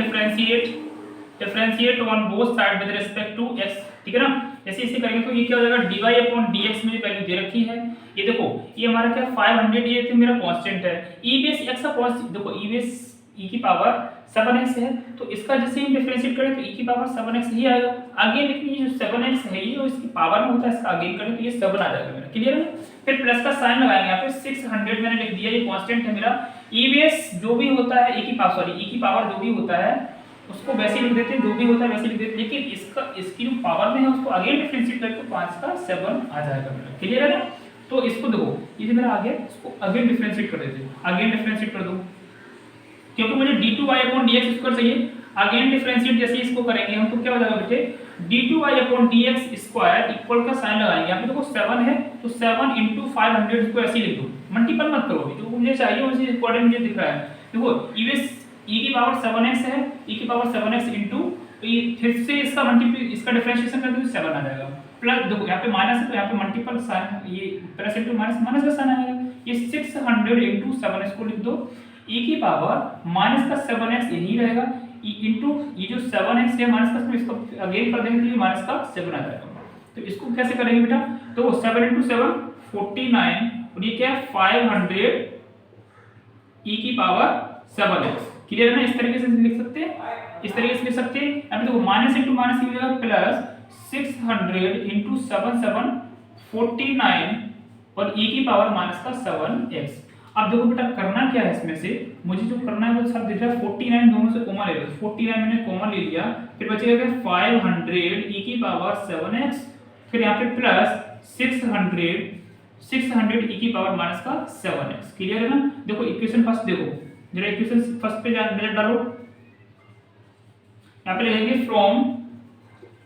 differentiate on both side with respect to x, ठीक है ना। जैसे इसे करेंगे तो ये क्या हो जाएगा dy/dx मुझे वैल्यू दे रखी है, ये देखो ये हमारा क्या 500 ये तो मेरा कांस्टेंट है, e बेस x का कांस्टेंट देखो e बेस e की पावर 7x है, तो इसका जैसे हम डिफरेंशिएट करें तो e की पावर 7x ही आएगा आगे, लेकिन ये जो 7x है ये जो इसकी पावर में होता है इसका आगे करें तो ये 7 आ जाएगा मेरा, क्लियर है। फिर प्लस का साइन लगाएंगे यहाँ पे 600 मैंने लिख दिया, ये कांस्टेंट है मेरा, e बेस जो भी होता है e की पावर जो भी होता है उसको वैसे लिख देते हैं, जो भी होता है वैसे लिख देते हैं, लेकिन इसकी जो पावर में है उसको अगेन डिफरेंशिएट करके 5 का 7 आ जाएगा मेरा, क्लियर है ना। तो इसको देखो ये जो मेरा आ गया इसको अगेन डिफरेंशिएट कर देते हैं, अगेन डिफरेंशिएट कर दो क्योंकि मुझे d2y/dx स्क्वायर चाहिए, अगेन डिफरेंशिएट जैसे इसको करेंगे हम तो क्या हो जाएगा बेटे d2y/dx स्क्वायर इक्वल का साइन लगाएंगे, यहाँ पे देखो 7 है तो 7 × 500 इसको ऐसे लिख दो, मल्टीपल मत करो, जो मुझे चाहिए उसी अकॉर्डिंग मुझे दिख रहा है। देखो e की पावर 7x है, e की पावर 7x इनटू तो ये फिर से इसका मल्टीपल इसका डिफरेंशिएशन कर दो तो 7 आ जाएगा, प्लस देखो यहाँ पे माइनस है तो यहाँ पे मल्टीपल साइन ये प्लस इनटू माइनस माइनस का साइन आएगा, ये 600 × 7 इसको लिख दो, e की पावर माइनस का 7x यही रहेगा इनटू ये जो 7x है माइनस का इसको अगेन कर देंगे तो ये माइनस का 7 आ जाएगा। तो इसको कैसे करेंगे बेटा, तो 7 × 7 49 और ये क्या है 500 e की पावर 7x, क्लियर है ना। इस तरीके से लिख सकते हैं, इस तरीके से लिख सकते हैं। अब देखो माइनस इनटू माइनस की जगह प्लस 600 × 7 7 49 और e की पावर माइनस का 7x। अब देखो बेटा करना क्या है इसमें से, मुझे जो करना है वो सब दिख रहा है 49 दोनों से कॉमन ले लो, 49 मैंने कॉमन ले लिया, फिर बचेगा 500 e की पावर 7x, फिर यहाँ पे प्लस 600 e की पावर माइनस का 7x, क्लियर है ना। देखो इक्वेशन फर्स्ट देखो जरा इक्वेशन फर्स्ट पे डालो, यहाँ पे लिखेंगे फ्रॉम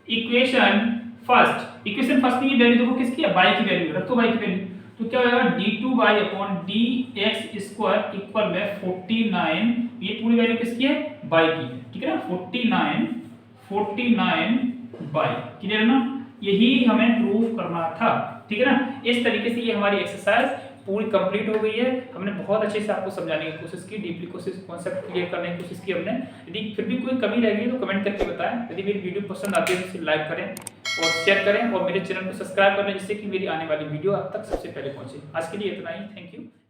इक्वेशन फर्स्ट की वैल्यू देखो किसकी है y की वैल्यू रखो, y की वैल्यू तो क्या होगा d2y/dx स्क्वायर इक्वल में 49, ये पूरी वैल्यू किसकी है y की है, ठीक है ना 49 y, क्लियर है ना। यही हमें प्रूफ करना था, ठीक है ना। इस तरीके से ये हमारी एक्सरसाइज पूरी कंप्लीट हो गई है, हमने बहुत अच्छे से आपको समझाने की कोशिश की, डीपली कोशिश कॉन्सेप्ट क्लियर करने की कोशिश की हमने। यदि फिर भी कोई कमी रह गई तो कमेंट करके बताएं, यदि मेरी वीडियो पसंद आती है तो इसे लाइक करें, और शेयर करें और मेरे चैनल को सब्सक्राइब कर लें जिससे कि मेरी आने वाली वीडियो आप तक सबसे पहले पहुंचे। आज के लिए इतना ही, थैंक यू।